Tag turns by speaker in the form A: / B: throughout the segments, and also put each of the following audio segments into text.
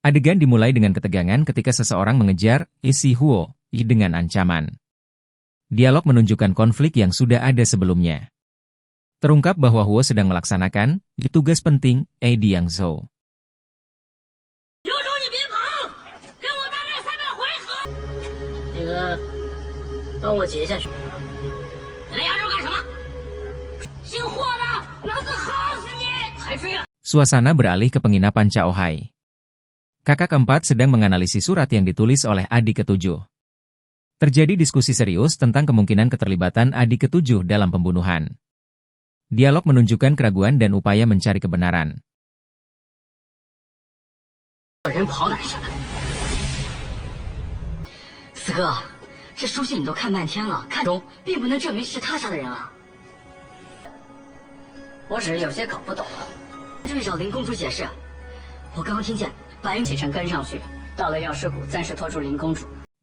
A: Adegan dimulai dengan ketegangan ketika seseorang mengejar si Huo dengan ancaman. Dialog menunjukkan konflik yang sudah ada sebelumnya. Terungkap bahwa Huo sedang melaksanakan tugas penting di Yangzhou. Suasana beralih ke penginapan Chaohai. Kakak keempat sedang menganalisis surat yang ditulis oleh adik ketujuh. Terjadi diskusi serius tentang kemungkinan keterlibatan adik ketujuh dalam pembunuhan. Dialog menunjukkan keraguan dan upaya mencari kebenaran.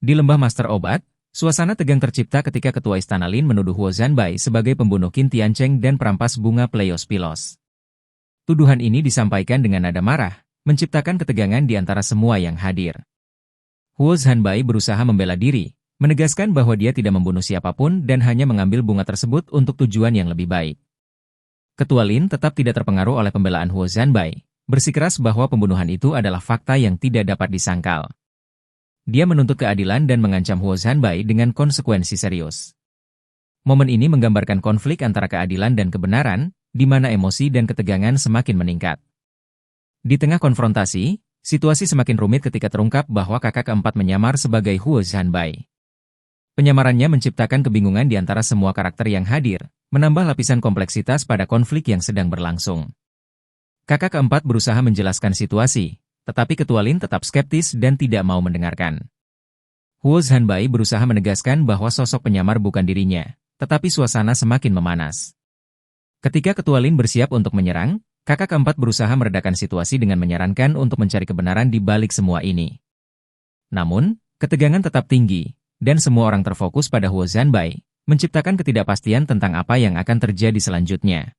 A: Di lembah Master Obat, suasana tegang tercipta ketika ketua istana Lin menuduh Huo Zanbai sebagai pembunuh Qin Tiancheng dan perampas bunga Pleios-Pilos. Tuduhan ini disampaikan dengan nada marah, menciptakan ketegangan di antara semua yang hadir. Huo Zanbai berusaha membela diri, menegaskan bahwa dia tidak membunuh siapapun dan hanya mengambil bunga tersebut untuk tujuan yang lebih baik. Ketua Lin tetap tidak terpengaruh oleh pembelaan Huo Zanbai, bersikeras bahwa pembunuhan itu adalah fakta yang tidak dapat disangkal. Dia menuntut keadilan dan mengancam Huo Zanbai dengan konsekuensi serius. Momen ini menggambarkan konflik antara keadilan dan kebenaran, di mana emosi dan ketegangan semakin meningkat. Di tengah konfrontasi, situasi semakin rumit ketika terungkap bahwa kakak keempat menyamar sebagai Huo Zanbai. Penyamarannya menciptakan kebingungan di antara semua karakter yang hadir, menambah lapisan kompleksitas pada konflik yang sedang berlangsung. Kakak keempat berusaha menjelaskan situasi, tetapi Ketua Lin tetap skeptis dan tidak mau mendengarkan. Huo Zanbai berusaha menegaskan bahwa sosok penyamar bukan dirinya, tetapi suasana semakin memanas. Ketika Ketua Lin bersiap untuk menyerang, kakak keempat berusaha meredakan situasi dengan menyarankan untuk mencari kebenaran di balik semua ini. Namun, ketegangan tetap tinggi, dan semua orang terfokus pada Huo Zanbai, menciptakan ketidakpastian tentang apa yang akan terjadi selanjutnya.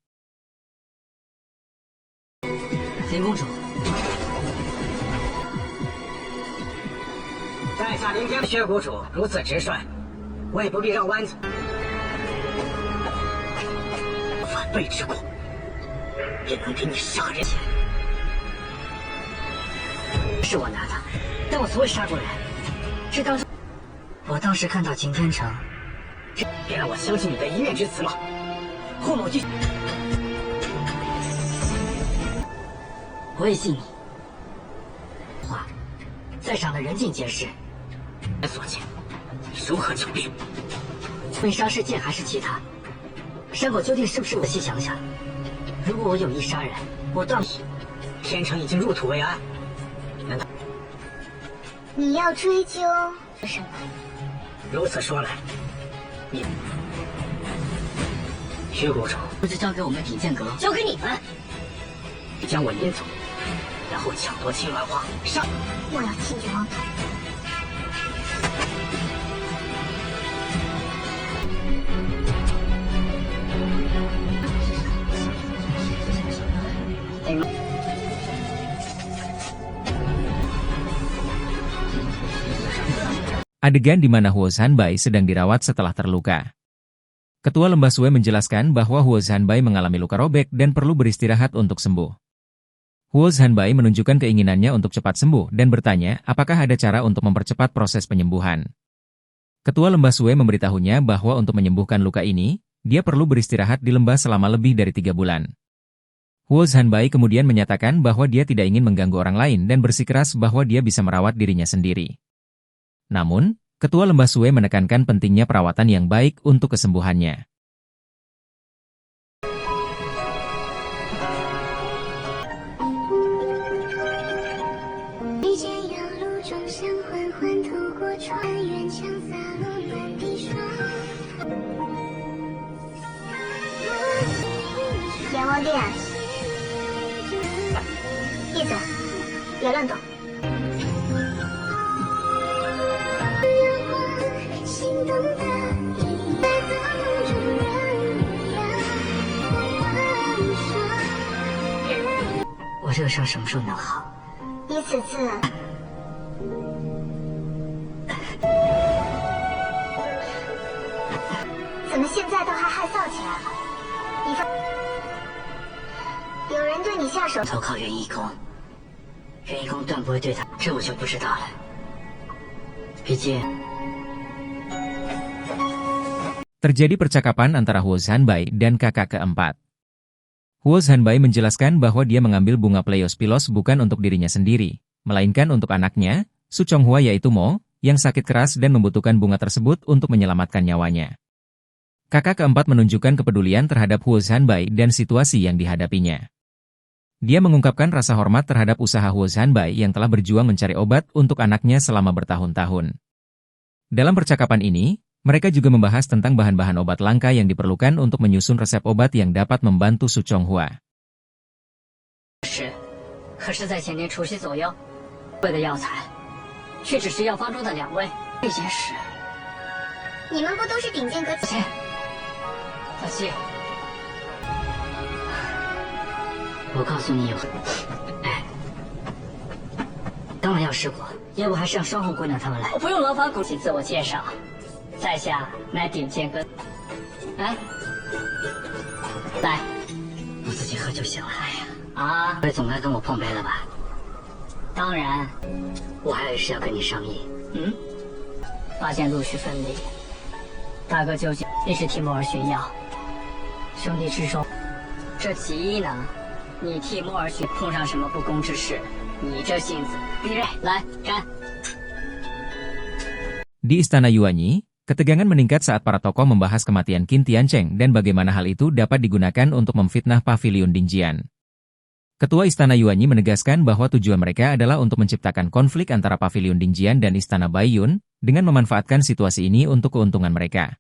B: 你要追究什么？
C: 如此说来，你薛国主不是交给我们品剑阁，
B: 交给你们。
C: 将我引走，然后抢夺青鸾花，杀！
B: 我要亲绝王统。
A: Adegan di mana Huo Zanbai sedang dirawat setelah terluka. Ketua Lembah Sue menjelaskan bahwa Huo Zanbai mengalami luka robek dan perlu beristirahat untuk sembuh. Huo Zanbai menunjukkan keinginannya untuk cepat sembuh dan bertanya apakah ada cara untuk mempercepat proses penyembuhan. Ketua Lembah Sue memberitahunya bahwa untuk menyembuhkan luka ini, dia perlu beristirahat di lembah selama lebih dari 3 bulan. Huo Zanbai kemudian menyatakan bahwa dia tidak ingin mengganggu orang lain dan bersikeras bahwa dia bisa merawat dirinya sendiri. Namun, Ketua Lembah Sue menekankan pentingnya perawatan yang baik untuk kesembuhannya.
B: 你此次怎么现在都还害臊起来了？你发有人对你下手？
C: 投靠袁义公，袁义公断不会对他，这我就不知道了。毕竟。
A: Terjadi percakapan antara Huo Zhanbai dan kakak keempat. Huo Zhanbai menjelaskan bahwa dia mengambil bunga Pleiospilos bukan untuk dirinya sendiri, melainkan untuk anaknya, Su Chonghua yaitu Mo, yang sakit keras dan membutuhkan bunga tersebut untuk menyelamatkan nyawanya. Kakak keempat menunjukkan kepedulian terhadap Huo Zhanbai dan situasi yang dihadapinya. Dia mengungkapkan rasa hormat terhadap usaha Huo Zhanbai yang telah berjuang mencari obat untuk anaknya selama bertahun-tahun. Dalam percakapan ini, mereka juga membahas tentang bahan-bahan obat langka yang diperlukan untuk menyusun resep obat yang dapat membantu Su Chonghua.
C: 可是在前年除夕左右，贵的药材，却只是药方中的2味。这件事，
B: 你们不都是顶尖阁？
C: 小七，我告诉你有，当然要试过，要不还是让双红姑娘他们来。不用劳烦顾起自我介绍。 在下乃顶尖阁，来，我自己喝就行了。哎呀，啊，总该跟我碰杯了吧？当然，我还有事要跟你商议。发现陆续分离，大哥究竟一直替莫儿寻药，兄弟之中，这其一呢，你替莫儿寻碰上什么不公之事，你这性子，来干。
A: Di Istana Yuanyi, ketegangan meningkat saat para tokoh membahas kematian Qin Tiancheng dan bagaimana hal itu dapat digunakan untuk memfitnah Pavilion Dingjian. Ketua Istana Yuanyi menegaskan bahwa tujuan mereka adalah untuk menciptakan konflik antara Pavilion Dingjian dan Istana Baiyun, dengan memanfaatkan situasi ini untuk keuntungan mereka.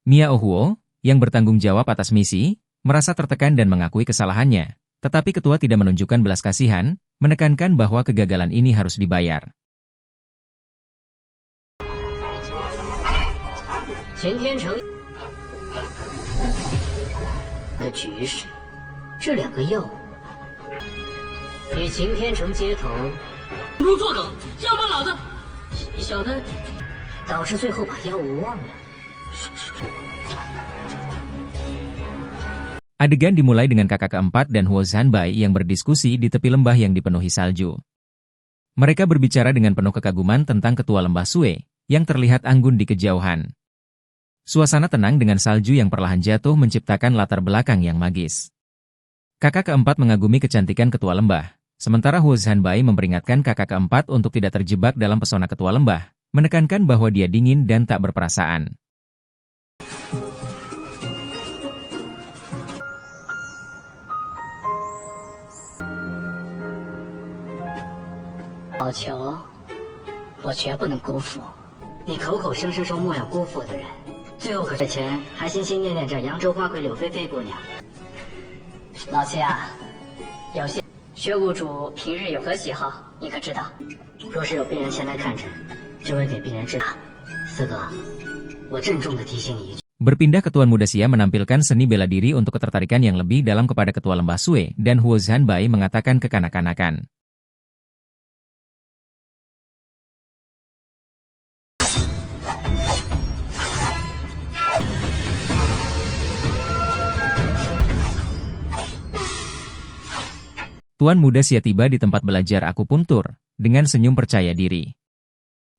A: Miao Huo, yang bertanggung jawab atas misi, merasa tertekan dan mengakui kesalahannya, tetapi ketua tidak menunjukkan belas kasihan, menekankan bahwa kegagalan ini harus dibayar.
C: 秦天成的局势，这2个药与秦天成接头，如作梗，要把老子小的，导致最后把药物忘了。
A: Adegan dimulai dengan kakak keempat dan Huo Zhanbai yang berdiskusi di tepi lembah yang dipenuhi salju. Mereka berbicara dengan penuh kekaguman tentang ketua lembah Sue, yang terlihat anggun di kejauhan. Suasana tenang dengan salju yang perlahan jatuh menciptakan latar belakang yang magis. Kakak keempat mengagumi kecantikan ketua lembah, sementara Huo Zhanbai memperingatkan kakak keempat untuk tidak terjebak dalam pesona ketua lembah, menekankan bahwa dia dingin dan tak berperasaan.
C: 老裘，我绝不能辜负你口口声声说莫要辜负的人。 最后可这前还心心念念着扬州花魁柳菲菲姑娘。老七啊，有些薛谷主平日有何喜好，你可知道？若是有病人前来看诊，就会给病人治疗。四哥，我郑重的提醒你一句。
A: Berpindah ke Tuan Muda Xia menampilkan seni bela diri untuk ketertarikan yang lebih dalam kepada ketua lembah Sue dan Huo Zhanbai mengatakan kekanak-kanakan. Tuan Muda Xia tiba di tempat belajar akupuntur, dengan senyum percaya diri.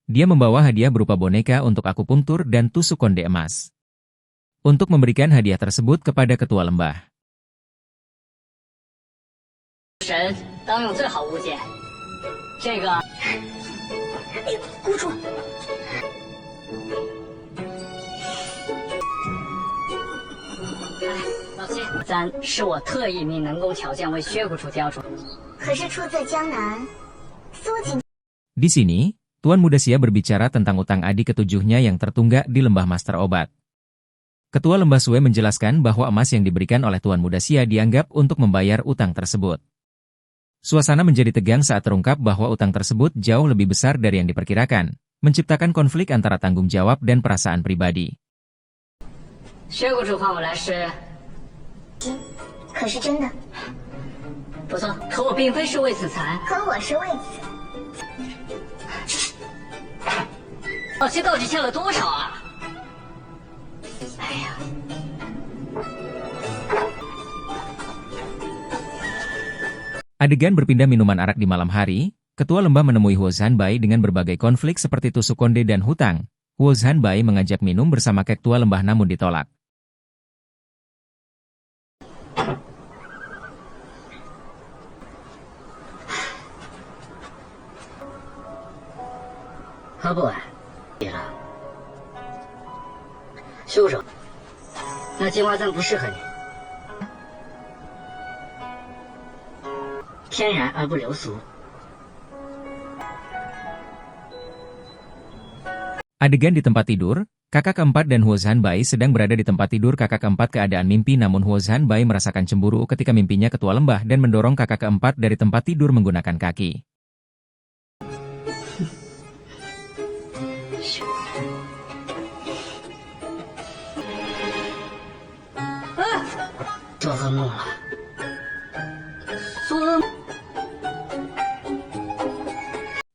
A: Dia membawa hadiah berupa boneka untuk akupuntur dan tusuk konde emas. Untuk memberikan hadiah tersebut kepada ketua lembah.
C: 神当用最好物件，这个。
B: 谷主，
C: 老七，3是我特意命能工巧匠为薛谷主雕琢。
B: 可是出自江南，苏锦。
A: Di sini, Tuan Muda Xia berbicara tentang utang adik ketujuhnya yang tertunggak di lembah Master Obat. Ketua lembah Sue menjelaskan bahwa emas yang diberikan oleh Tuan Muda Xia dianggap untuk membayar utang tersebut. Suasana menjadi tegang saat terungkap bahwa utang tersebut jauh lebih besar dari yang diperkirakan, menciptakan konflik antara tanggung jawab dan perasaan pribadi.
C: 薛谷主唤我来是，
B: 可是真的。
C: 不错，可我并非是为此才，
B: 可我是为此。
C: 老七到底欠了多少啊？哎呀！
A: Adegan berpindah minuman arak di malam hari, ketua lembah menemui Huo Zanbai dengan berbagai konflik seperti tusuk konde dan hutang. Huo Zanbai mengajak minum bersama ketua lembah namun ditolak.
C: Apa? 别了，休手。那金花簪不适合你。 天然而不流俗。
A: Adegan di tempat tidur, kakak keempat dan Huo Zanbai sedang berada di tempat tidur kakak keempat keadaan mimpi namun Huo Zanbai merasakan cemburu ketika mimpinya ketua lembah dan mendorong kakak keempat dari tempat tidur menggunakan kaki.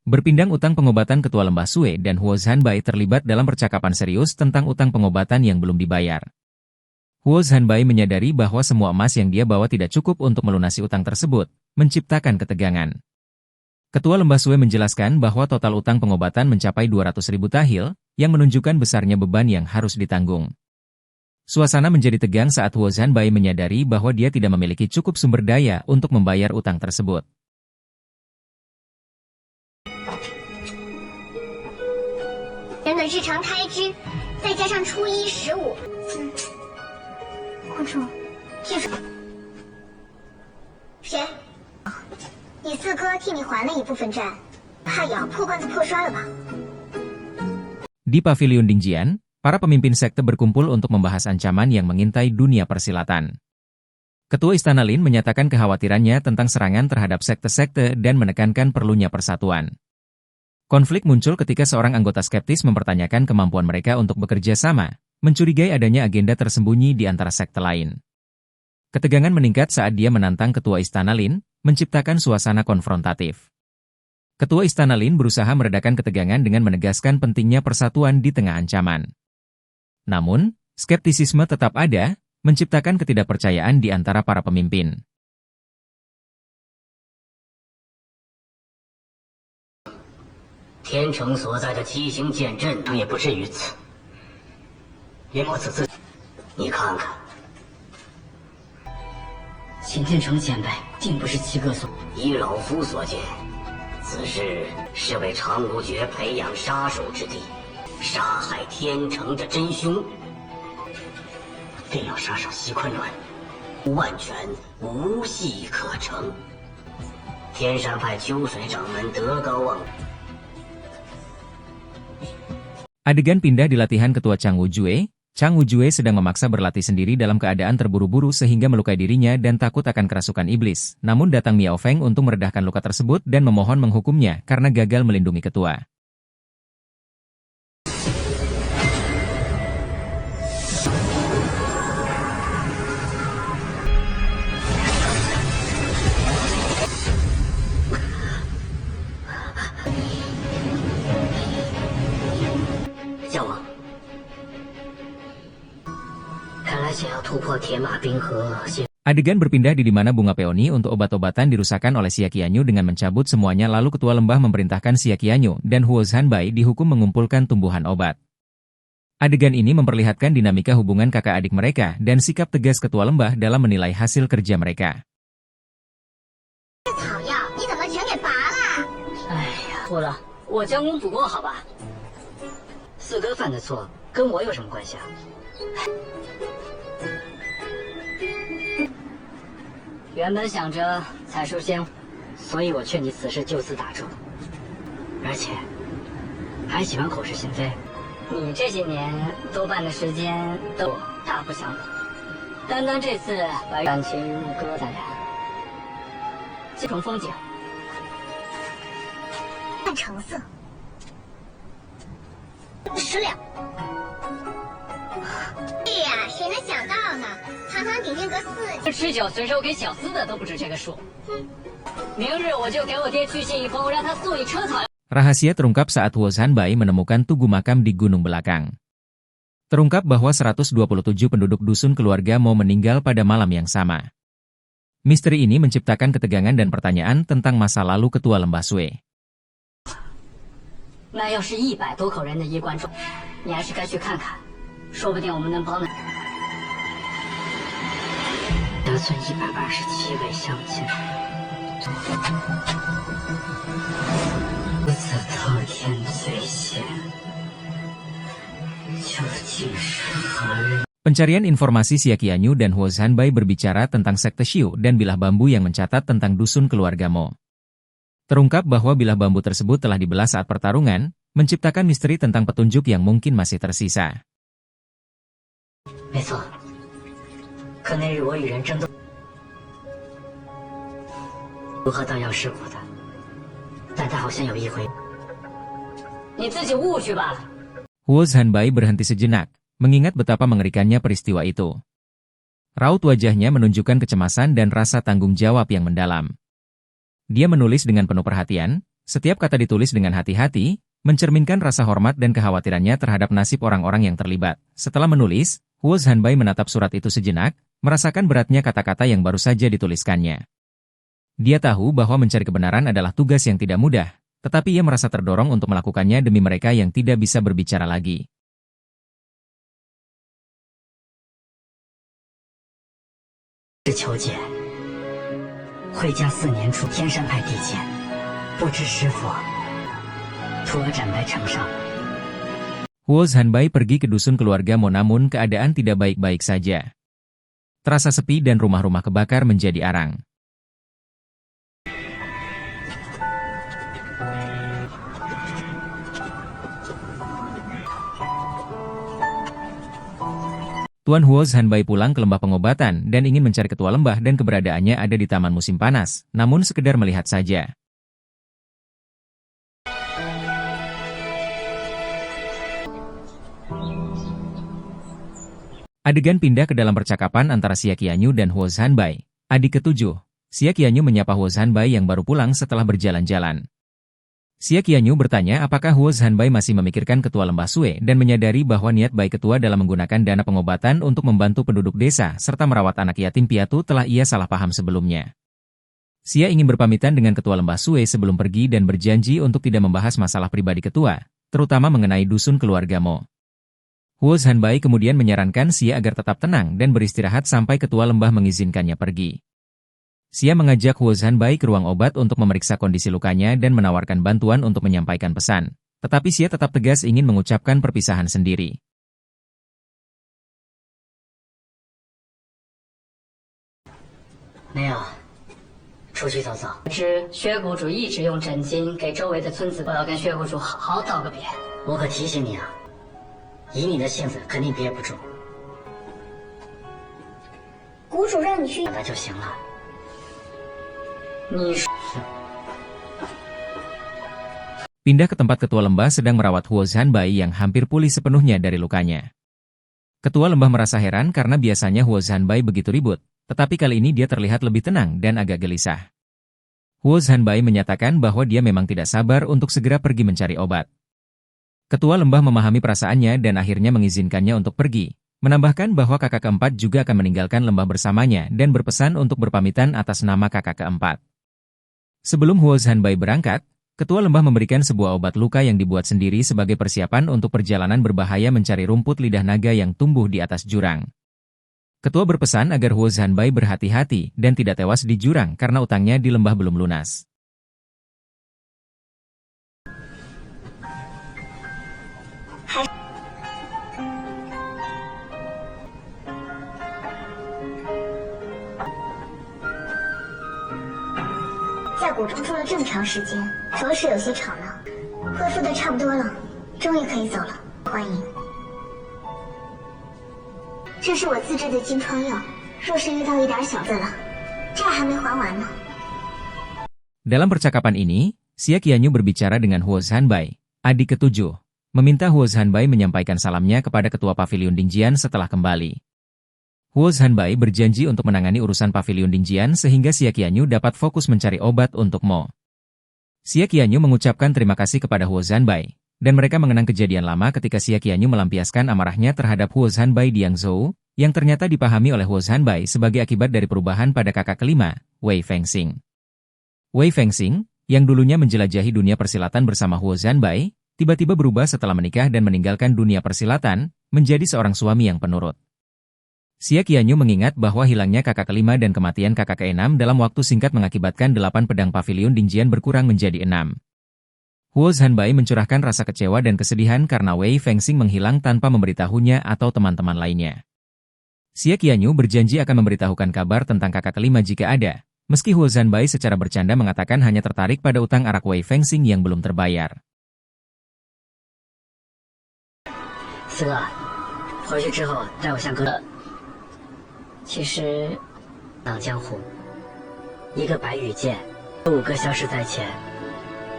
A: Berpindang utang pengobatan ketua lembah Sue dan Huo Zanbai terlibat dalam percakapan serius tentang utang pengobatan yang belum dibayar. Huo Zanbai menyadari bahwa semua emas yang dia bawa tidak cukup untuk melunasi utang tersebut, menciptakan ketegangan. Ketua lembah Sue menjelaskan bahwa total utang pengobatan mencapai 200.000 tahil, yang menunjukkan besarnya beban yang harus ditanggung. Suasana menjadi tegang saat Huo Zanbai menyadari bahwa dia tidak memiliki cukup sumber daya untuk membayar utang tersebut.
B: 人的日常开支，再加上初一15，公主，这是谁？你四哥替你还了一部分债，怕要破罐子破摔了吧？
A: Di Pavilion Dingjian, para pemimpin sekte berkumpul untuk membahas ancaman yang mengintai dunia persilatan. Ketua Istana Lin menyatakan kekhawatirannya tentang serangan terhadap sekte-sekte dan menekankan perlunya persatuan. Konflik muncul ketika seorang anggota skeptis mempertanyakan kemampuan mereka untuk bekerja sama, mencurigai adanya agenda tersembunyi di antara sekte lain. Ketegangan meningkat saat dia menantang Ketua Istana Lin, menciptakan suasana konfrontatif. Ketua Istana Lin berusaha meredakan ketegangan dengan menegaskan pentingnya persatuan di tengah ancaman. Namun, skeptisisme tetap ada, menciptakan ketidakpercayaan di antara para pemimpin.
C: 天成所在的七星剑阵也不至于此。连我此次，你看看，秦天成前辈定不是七哥所。依老夫所见，此事是为长无绝培养杀手之地，杀害天成的真凶，定要杀上西昆仑，万全无戏可成。天山派秋水掌门德高望。
A: Adegan pindah di latihan Ketua Chang Wujue. Chang Wujue sedang memaksa berlatih sendiri dalam keadaan terburu-buru sehingga melukai dirinya dan takut akan kerasukan iblis. Namun datang Miao Feng untuk meredahkan luka tersebut dan memohon menghukumnya karena gagal melindungi ketua. Adegan berpindah di mana bunga peoni untuk obat-obatan dirusakkan oleh Xia Qianyu dengan mencabut semuanya lalu ketua lembah memerintahkan Xia Qianyu dan Huo Zanbai dihukum mengumpulkan tumbuhan obat. Adegan ini memperlihatkan dinamika hubungan kakak adik mereka dan sikap tegas ketua lembah dalam menilai hasil kerja mereka.
B: 草药你怎么全给拔了？
C: 哎呀，错了，我将功补过，好吧。四哥犯的错跟我有什么关系啊？ 原本想着采收鲜，所以我劝你此事就此打住，而且还喜欢口是心非。你这些年多半的时间都大不相同，单单这次把感情如歌在俩，这种风景，
B: 看成色，10两。对呀，谁能想到呢？堂堂顶天阁4。
C: 吃酒随手给小厮的都不止这个数。明日我就给我爹去信一封，让他送一车草。
A: Rahasia terungkap saat Huo Zhanbai menemukan tugu makam di gunung belakang. Terungkap bahwa 127 penduduk dusun keluarga Mo meninggal pada malam yang sama. Misteri ini menciptakan ketegangan dan pertanyaan tentang masa lalu ketua Lembah Sui.
C: 那要是100多口人的衣冠冢，你还是该去看看，说不定我们能帮得。得罪127位乡亲，如此滔天罪险，究竟是何人？
A: Pencarian informasi Xia Qianyu dan Huo Zhanbai berbicara tentang sekte Xiu dan bilah bambu yang mencatat tentang dusun keluarga Mo. Terungkap bahwa bilah bambu tersebut telah dibelah saat pertarungan, menciptakan misteri tentang petunjuk yang mungkin masih tersisa.
C: 没错，可那日我与人争斗，如何当药尸骨的，但他好像有一回，你自己悟去吧。
A: Huo Zhanbai berhenti sejenak, mengingat betapa mengerikannya peristiwa itu. Raut wajahnya menunjukkan kecemasan dan rasa tanggung jawab yang mendalam. Dia menulis dengan penuh perhatian, setiap kata ditulis dengan hati-hati, mencerminkan rasa hormat dan kekhawatirannya terhadap nasib orang-orang yang terlibat. Setelah menulis, Huo Zhanbai menatap surat itu sejenak, merasakan beratnya kata-kata yang baru saja dituliskannya. Dia tahu bahwa mencari kebenaran adalah tugas yang tidak mudah, tetapi ia merasa terdorong untuk melakukannya demi mereka yang tidak bisa berbicara lagi.
C: 是求解，会家4年出天山派地界，不知师傅徒儿斩白城上。
A: Huo Zhanbai pergi ke dusun keluarga Mo namun keadaan tidak baik-baik saja. Terasa sepi dan rumah-rumah kebakar menjadi arang. Tuan Huo Zhanbai pulang ke lembah pengobatan dan ingin mencari ketua lembah dan keberadaannya ada di taman musim panas, namun sekedar melihat saja. Adegan pindah ke dalam percakapan antara Xia Qianyu dan Huo Zhanbai. Adik ketujuh, Xia Qianyu menyapa Huo Zhanbai yang baru pulang setelah berjalan-jalan. Xia Qianyu bertanya apakah Huo Zhanbai masih memikirkan ketua Lembah Sui dan menyadari bahwa niat baik ketua dalam menggunakan dana pengobatan untuk membantu penduduk desa serta merawat anak yatim piatu telah ia salah paham sebelumnya. Xia ingin berpamitan dengan ketua Lembah Sui sebelum pergi dan berjanji untuk tidak membahas masalah pribadi ketua, terutama mengenai dusun keluarga Mo. Huo Zhanbai kemudian menyarankan Xia agar tetap tenang dan beristirahat sampai ketua lembah mengizinkannya pergi. Xia mengajak Huo Zhanbai ke ruang obat untuk memeriksa kondisi lukanya dan menawarkan bantuan untuk menyampaikan pesan. Tetapi Xia tetap tegas ingin mengucapkan perpisahan sendiri.
C: 没有，出去走走。知薛谷主一直用枕巾给周围的村子，我要跟薛谷主好好道个别。我可提醒你啊，以你的性子，肯定憋不住。
B: 谷主让你去，
C: 那就行了。你说。
A: Pindah ke tempat ketua lembah sedang merawat Huo Zhanbai yang hampir pulih sepenuhnya dari lukanya. Ketua lembah merasa heran karena biasanya Huo Zhanbai begitu ribut, tetapi kali ini dia terlihat lebih tenang dan agak gelisah. Huo Zhanbai menyatakan bahwa dia memang tidak sabar untuk segera pergi mencari obat. Ketua lembah memahami perasaannya dan akhirnya mengizinkannya untuk pergi, menambahkan bahwa kakak keempat juga akan meninggalkan lembah bersamanya dan berpesan untuk berpamitan atas nama kakak keempat. Sebelum Huo Zhanbai berangkat, ketua lembah memberikan sebuah obat luka yang dibuat sendiri sebagai persiapan untuk perjalanan berbahaya mencari rumput lidah naga yang tumbuh di atas jurang. Ketua berpesan agar Huo Zhanbai berhati-hati dan tidak tewas di jurang karena utangnya di lembah belum lunas.
B: 在谷中住了这么长时间，着实有些吵闹。恢复的差不多了，终于可以走了。欢迎。这是我自制的金疮药，若是遇到一点小的了，债还没还完呢。
A: Dalam percakapan ini, Xia Qianyu berbicara dengan Huo Zhanbai, adik ketujuh, meminta Huo Zhanbai menyampaikan salamnya kepada ketua pavilion Dingjian setelah kembali. Huo Zhanbai berjanji untuk menangani urusan pavilion Dingjian sehingga Xia Qianyu dapat fokus mencari obat untuk Mo. Xia Qianyu mengucapkan terima kasih kepada Huo Zhanbai, dan mereka mengenang kejadian lama ketika Xia Qianyu melampiaskan amarahnya terhadap Huo Zhanbai di Yangzhou, yang ternyata dipahami oleh Huo Zhanbai sebagai akibat dari perubahan pada kakak kelima, Wei Fengxing. Wei Fengxing, yang dulunya menjelajahi dunia persilatan bersama Huo Zhanbai, tiba-tiba berubah setelah menikah dan meninggalkan dunia persilatan, menjadi seorang suami yang penurut. Xia Qianyu mengingat bahwa hilangnya kakak kelima dan kematian kakak keenam dalam waktu singkat mengakibatkan 8 pedang pavilion Dingjian berkurang menjadi 6. Huo Zhanbai mencurahkan rasa kecewa dan kesedihan karena Wei Fengxing menghilang tanpa memberitahunya atau teman-teman lainnya. Xia Qianyu berjanji akan memberitahukan kabar tentang kakak kelima jika ada, meski Huo Zhanbai secara bercanda mengatakan hanya tertarik pada utang arak Wei Fengxing yang belum terbayar.
C: 四哥，回去之后带我向哥。其实，荡江湖，一个白羽剑，5个消失在前，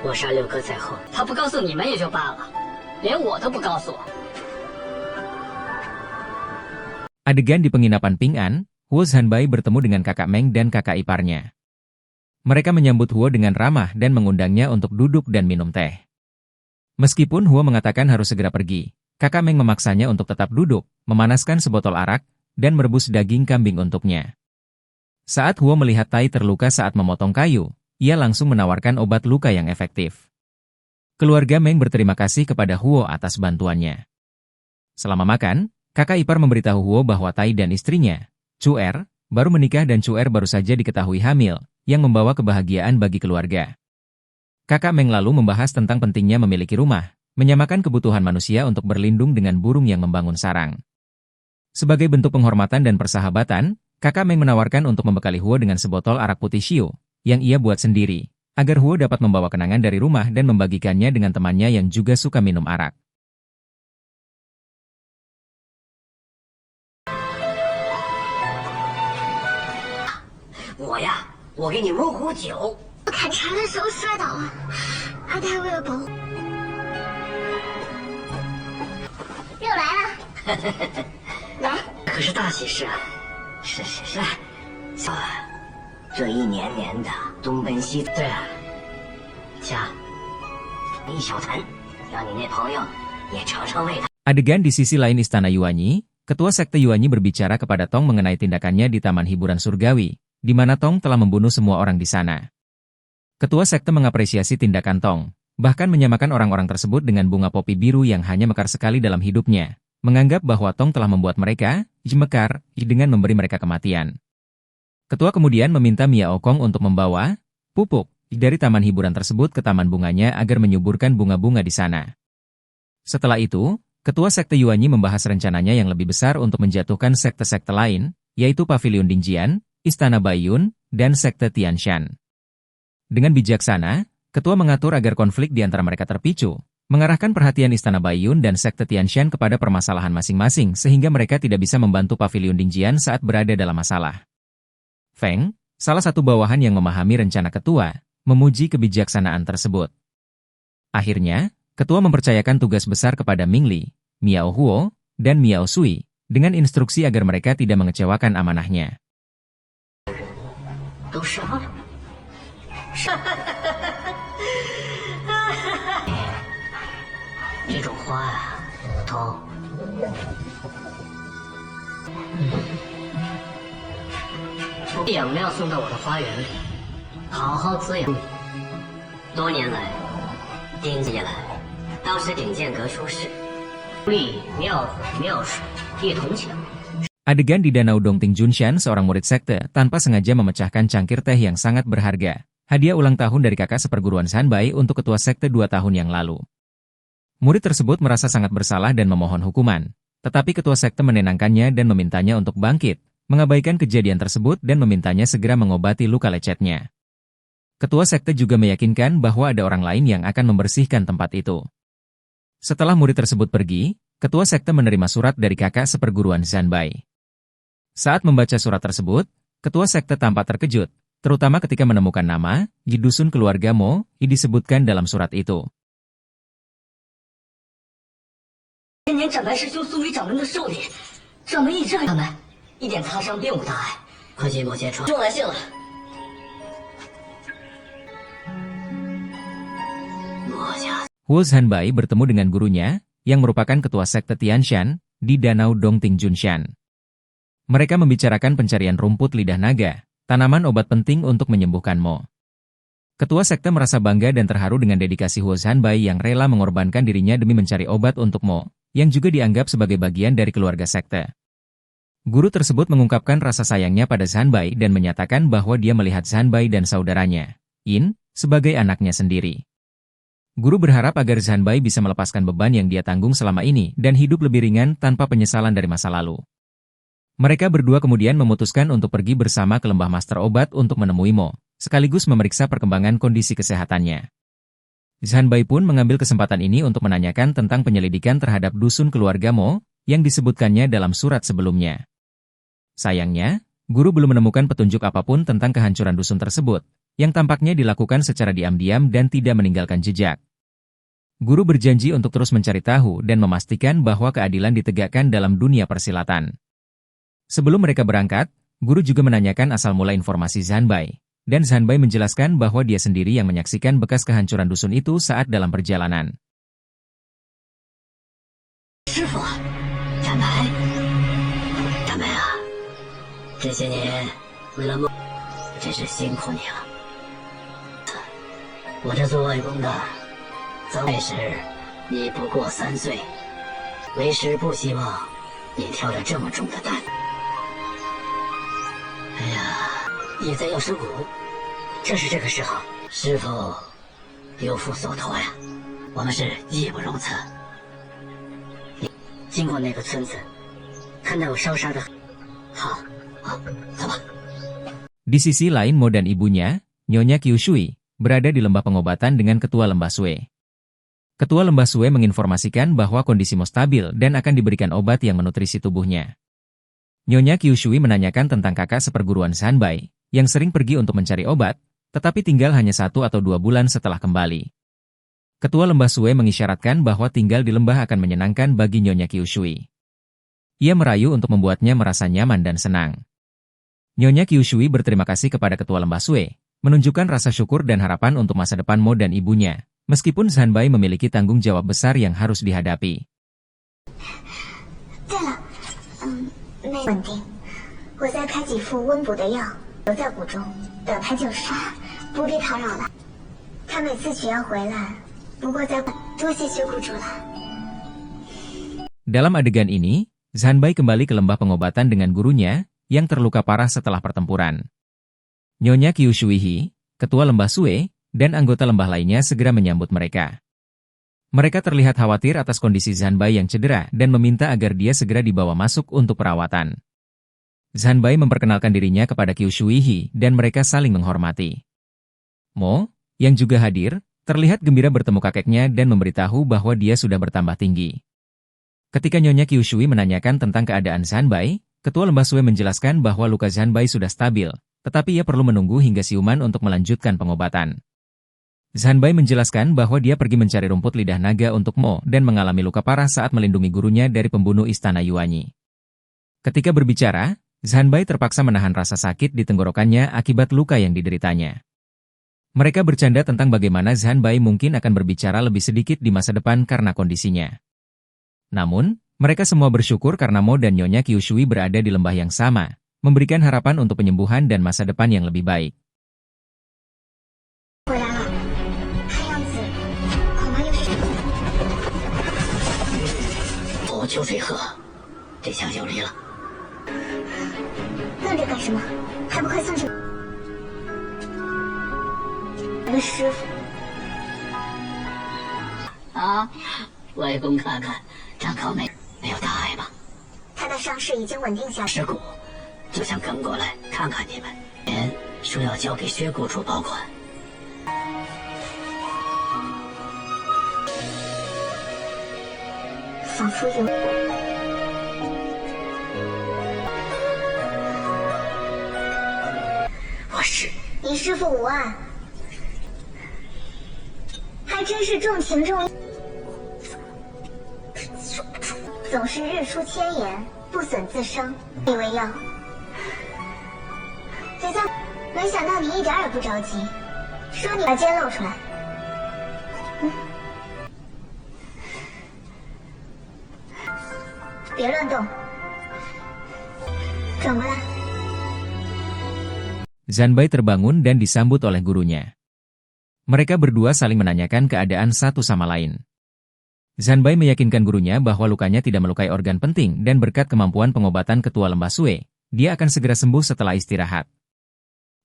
C: 我杀6个在后。他不告诉你们也就罢了，连我都不告诉我。
A: Adegan di penginapan Ping An, Huo Zhanbai bertemu dengan kakak Meng dan kakak iparnya. Mereka menyambut Huo dengan ramah dan mengundangnya untuk duduk dan minum teh. Meskipun Huo mengatakan harus segera pergi, kakak Meng memaksanya untuk tetap duduk, memanaskan sebotol arak, dan merebus daging kambing untuknya. Saat Huo melihat Tai terluka saat memotong kayu, ia langsung menawarkan obat luka yang efektif. Keluarga Meng berterima kasih kepada Huo atas bantuannya. Selama makan, kakak ipar memberitahu Huo bahwa Tai dan istrinya, Chu Er, baru menikah dan Chu Er baru saja diketahui hamil, yang membawa kebahagiaan bagi keluarga. Kakak Meng lalu membahas tentang pentingnya memiliki rumah, menyamakan kebutuhan manusia untuk berlindung dengan burung yang membangun sarang. Sebagai bentuk penghormatan dan persahabatan, kakak Meng menawarkan untuk membekali Huo dengan sebotol arak putih Xiu, yang ia buat sendiri, agar Huo dapat membawa kenangan dari rumah dan membagikannya dengan temannya yang juga suka minum arak.
C: 我给你焖壶酒。
B: 我砍柴的时候摔倒了，阿呆为了保护，又来了，来，
C: 可是大喜事啊！是是是，小儿，这一年年的东奔西，对啊，家一小盆，让你那朋友也尝尝味道。
A: Adegan di sisi lain Istana Yuanyi, Ketua Sekte Yuanyi berbicara kepada Tong mengenai tindakannya di Taman Hiburan Surgawi, di mana Tong telah membunuh semua orang di sana. Ketua Sekte mengapresiasi tindakan Tong, bahkan menyamakan orang-orang tersebut dengan bunga popi biru yang hanya mekar sekali dalam hidupnya, menganggap bahwa Tong telah membuat mereka mekar dengan memberi mereka kematian. Ketua kemudian meminta Miao Kong untuk membawa pupuk dari taman hiburan tersebut ke taman bunganya agar menyuburkan bunga-bunga di sana. Setelah itu, Ketua Sekte Yuanyi membahas rencananya yang lebih besar untuk menjatuhkan sekte-sekte lain, yaitu Pavilion Dingjian, Istana Baiyun, dan Sekte Tianshan. Dengan bijaksana, Ketua mengatur agar konflik di antara mereka terpicu, mengarahkan perhatian Istana Baiyun dan Sekte Tianshan kepada permasalahan masing-masing sehingga mereka tidak bisa membantu Pavilion Dingjian saat berada dalam masalah. Feng, salah satu bawahan yang memahami rencana Ketua, memuji kebijaksanaan tersebut. Akhirnya, Ketua mempercayakan tugas besar kepada Ming Li, Miao Huo, dan Miao Sui, dengan instruksi agar mereka tidak mengecewakan amanahnya.
C: 都杀了，这种花啊，都，养料送到我的花园里，好好滋养。多年来，丁起来，当时顶剑阁出事，力妙火妙水一同抢。
A: Adegan di Danau Dongting Junshan, seorang murid sekte tanpa sengaja memecahkan cangkir teh yang sangat berharga, hadiah ulang tahun dari kakak seperguruan Zhanbai untuk ketua sekte 2 tahun yang lalu. Murid tersebut merasa sangat bersalah dan memohon hukuman, tetapi ketua sekte menenangkannya dan memintanya untuk bangkit, mengabaikan kejadian tersebut dan memintanya segera mengobati luka lecetnya. Ketua sekte juga meyakinkan bahwa ada orang lain yang akan membersihkan tempat itu. Setelah murid tersebut pergi, ketua sekte menerima surat dari kakak seperguruan Zhanbai. Saat membaca surat tersebut, ketua sekte tampak terkejut, terutama ketika menemukan nama di dusun keluarga Mo disebutkan dalam surat itu.
C: 今年斩白师兄苏为掌门的寿礼，掌门一直还掌门，一点擦伤并无大碍，快去某些传。中来信了。
A: Huo Zhanbai bertemu dengan gurunya, yang merupakan ketua sekte Tianshan, di Danau Dongting Junshan. Mereka membicarakan pencarian rumput lidah naga, tanaman obat penting untuk menyembuhkan Mo. Ketua sekte merasa bangga dan terharu dengan dedikasi Huo Zhanbai yang rela mengorbankan dirinya demi mencari obat untuk Mo, yang juga dianggap sebagai bagian dari keluarga sekte. Guru tersebut mengungkapkan rasa sayangnya pada Zhanbai dan menyatakan bahwa dia melihat Zhanbai dan saudaranya, In, sebagai anaknya sendiri. Guru berharap agar Zhanbai bisa melepaskan beban yang dia tanggung selama ini dan hidup lebih ringan tanpa penyesalan dari masa lalu. Mereka berdua kemudian memutuskan untuk pergi bersama ke lembah Master Obat untuk menemui Mo, sekaligus memeriksa perkembangan kondisi kesehatannya. Zhanbai pun mengambil kesempatan ini untuk menanyakan tentang penyelidikan terhadap dusun keluarga Mo, yang disebutkannya dalam surat sebelumnya. Sayangnya, guru belum menemukan petunjuk apapun tentang kehancuran dusun tersebut, yang tampaknya dilakukan secara diam-diam dan tidak meninggalkan jejak. Guru berjanji untuk terus mencari tahu dan memastikan bahwa keadilan ditegakkan dalam dunia persilatan. Sebelum mereka berangkat, guru juga menanyakan asal mula informasi Zhanbai, dan Zhanbai menjelaskan bahwa dia sendiri yang menyaksikan bekas kehancuran dusun itu saat dalam perjalanan.
C: Shifu, Zhanbai, Zhanbai啊，这些年为了梦，真是辛苦你了。我这做外公的。那时你不过3岁，为师不希望你挑着这么重的担。哎呀，你在药师谷，正是这个时候，师傅有负所托呀，我们是义不容辞。你经过那个村子，看到有烧杀的，好，走吧。
A: Di sisi lain Mo dan ibunya, Nyonya Kyushui, berada di lembah pengobatan dengan ketua lembah Sue. Ketua lembah Sue menginformasikan bahwa kondisi Mo stabil dan akan diberikan obat yang menutrisi tubuhnya. Nyonya Kyushui menanyakan tentang kakak seperguruan Zhanbai, yang sering pergi untuk mencari obat, tetapi tinggal hanya 1 atau 2 bulan setelah kembali. Ketua lembah Sue mengisyaratkan bahwa tinggal di lembah akan menyenangkan bagi Nyonya Kyushui. Ia merayu untuk membuatnya merasa nyaman dan senang. Nyonya Kyushui berterima kasih kepada ketua lembah Sue, menunjukkan rasa syukur dan harapan untuk masa depan Mo dan ibunya. Meskipun Zhanbai memiliki tanggung jawab besar yang harus dihadapi.
B: 对了，没稳定，我在开几副温补的药，留在谷中，等他就杀，不必打扰了。他每次只要回来，不过再多谢薛谷主了。
A: Dalam adegan ini, Zhanbai kembali ke lembah pengobatan dengan gurunya, yang terluka parah setelah pertempuran. Nyonya Kyushui, ketua lembah Sue, dan anggota lembah lainnya segera menyambut mereka. Mereka terlihat khawatir atas kondisi Zhanbai yang cedera dan meminta agar dia segera dibawa masuk untuk perawatan. Zhanbai memperkenalkan dirinya kepada Kyushui dan mereka saling menghormati. Mo, yang juga hadir, terlihat gembira bertemu kakeknya dan memberitahu bahwa dia sudah bertambah tinggi. Ketika Nyonya Kyushui menanyakan tentang keadaan Zhanbai, ketua lembah Sue menjelaskan bahwa luka Zhanbai sudah stabil, tetapi ia perlu menunggu hingga siuman untuk melanjutkan pengobatan. Zhanbai menjelaskan bahwa dia pergi mencari rumput lidah naga untuk Mo dan mengalami luka parah saat melindungi gurunya dari pembunuh istana Yuanyi. Ketika berbicara, Zhanbai terpaksa menahan rasa sakit di tenggorokannya akibat luka yang dideritanya. Mereka bercanda tentang bagaimana Zhanbai mungkin akan berbicara lebih sedikit di masa depan karena kondisinya. Namun, mereka semua bersyukur karena Mo dan Nyonya Kyushui berada di lembah yang sama, memberikan harapan untuk penyembuhan dan masa depan yang lebih baik.
B: 回来了，看样子恐怕又是
C: 我秋水河，这下就离了。
B: 愣着干什么？还不快送去！我的师傅，
C: 啊，外公看看，张考没有大碍吧？
B: 他的伤势已经稳定下来。
C: 尸骨就想跟过来看看你们，钱说要交给薛谷主保管。
B: 仿佛有。
C: 我是
B: 你师父无碍，还真是重情重义，总是日出千言，不损自伤。你为药，算，没想到你一点也不着急，说你把肩露出来。别乱动，转过来。
A: Zanbai terbangun dan disambut oleh gurunya. Mereka berdua saling menanyakan keadaan satu sama lain. Zanbai meyakinkan gurunya bahwa lukanya tidak melukai organ penting dan berkat kemampuan pengobatan Ketua Lembah Sue, dia akan segera sembuh setelah istirahat.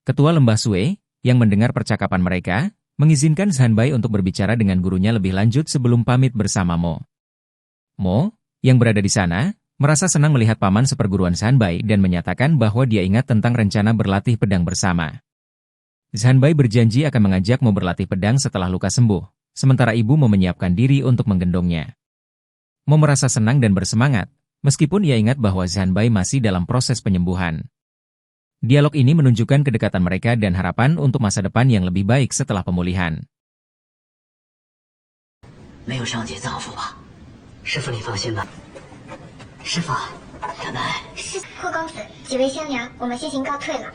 A: Ketua Lembah Sue, yang mendengar percakapan mereka, mengizinkan Zanbai untuk berbicara dengan gurunya lebih lanjut sebelum pamit bersama Mo. Mo, yang berada di sana, merasa senang melihat paman seperguruan Zanbai dan menyatakan bahwa dia ingat tentang rencana berlatih pedang bersama. Zanbai berjanji akan mengajak Mo berlatih pedang setelah luka sembuh, sementara ibu Mo menyiapkan diri untuk menggendongnya. Mo merasa senang dan bersemangat, meskipun ia ingat bahwa Zanbai masih dalam proses penyembuhan. Dialog ini menunjukkan kedekatan mereka dan harapan untuk masa depan yang lebih baik setelah pemulihan.
C: 没有伤及脏腑吧？师傅你放心吧。师傅，小南。
B: 是霍公子，几位仙娘，我们先行告退了。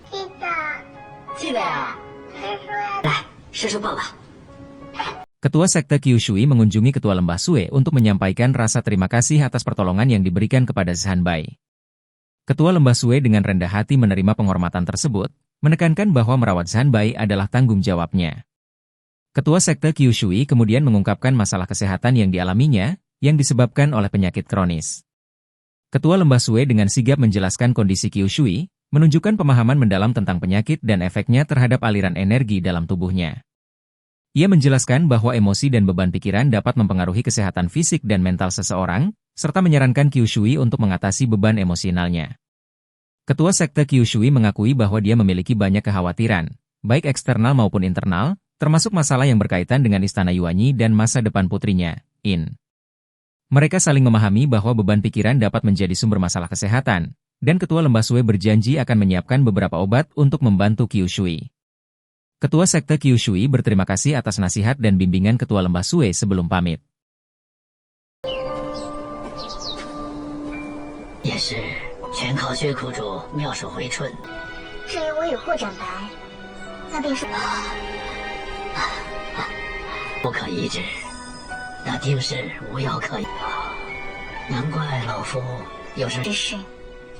B: 记得，
C: 记得呀。
B: 师叔呀。
C: 来，师叔抱吧。
A: Ketua Sekte Kyushui mengunjungi Ketua Lembah Sue untuk menyampaikan rasa terima kasih atas pertolongan yang diberikan kepada Zanbai. Ketua Lembah Sue dengan rendah hati menerima penghormatan tersebut, menekankan bahwa merawat Zanbai adalah tanggung jawabnya. Ketua Sekte Kyushui kemudian mengungkapkan masalah kesehatan yang dialaminya, yang disebabkan oleh penyakit kronis. Ketua Lembah Sue dengan sigap menjelaskan kondisi Kyushui, menunjukkan pemahaman mendalam tentang penyakit dan efeknya terhadap aliran energi dalam tubuhnya. Ia menjelaskan bahwa emosi dan beban pikiran dapat mempengaruhi kesehatan fisik dan mental seseorang, serta menyarankan Kyushui untuk mengatasi beban emosionalnya. Ketua Sekte Kyushui mengakui bahwa dia memiliki banyak kekhawatiran, baik eksternal maupun internal, termasuk masalah yang berkaitan dengan Istana Yuanyi dan masa depan putrinya, In. Mereka saling memahami bahwa beban pikiran dapat menjadi sumber masalah kesehatan, dan Ketua Lembah Sue berjanji akan menyiapkan beberapa obat untuk membantu Kyushui. Ketua Sekte Kyushui berterima kasih atas nasihat dan bimbingan Ketua Lembah Sue sebelum pamit.
C: 也是全靠薛苦主妙手回春。
B: 至于我与霍展白，那便是
C: 不可医治，那定是无药可医啊！难怪老夫有时
B: 之事，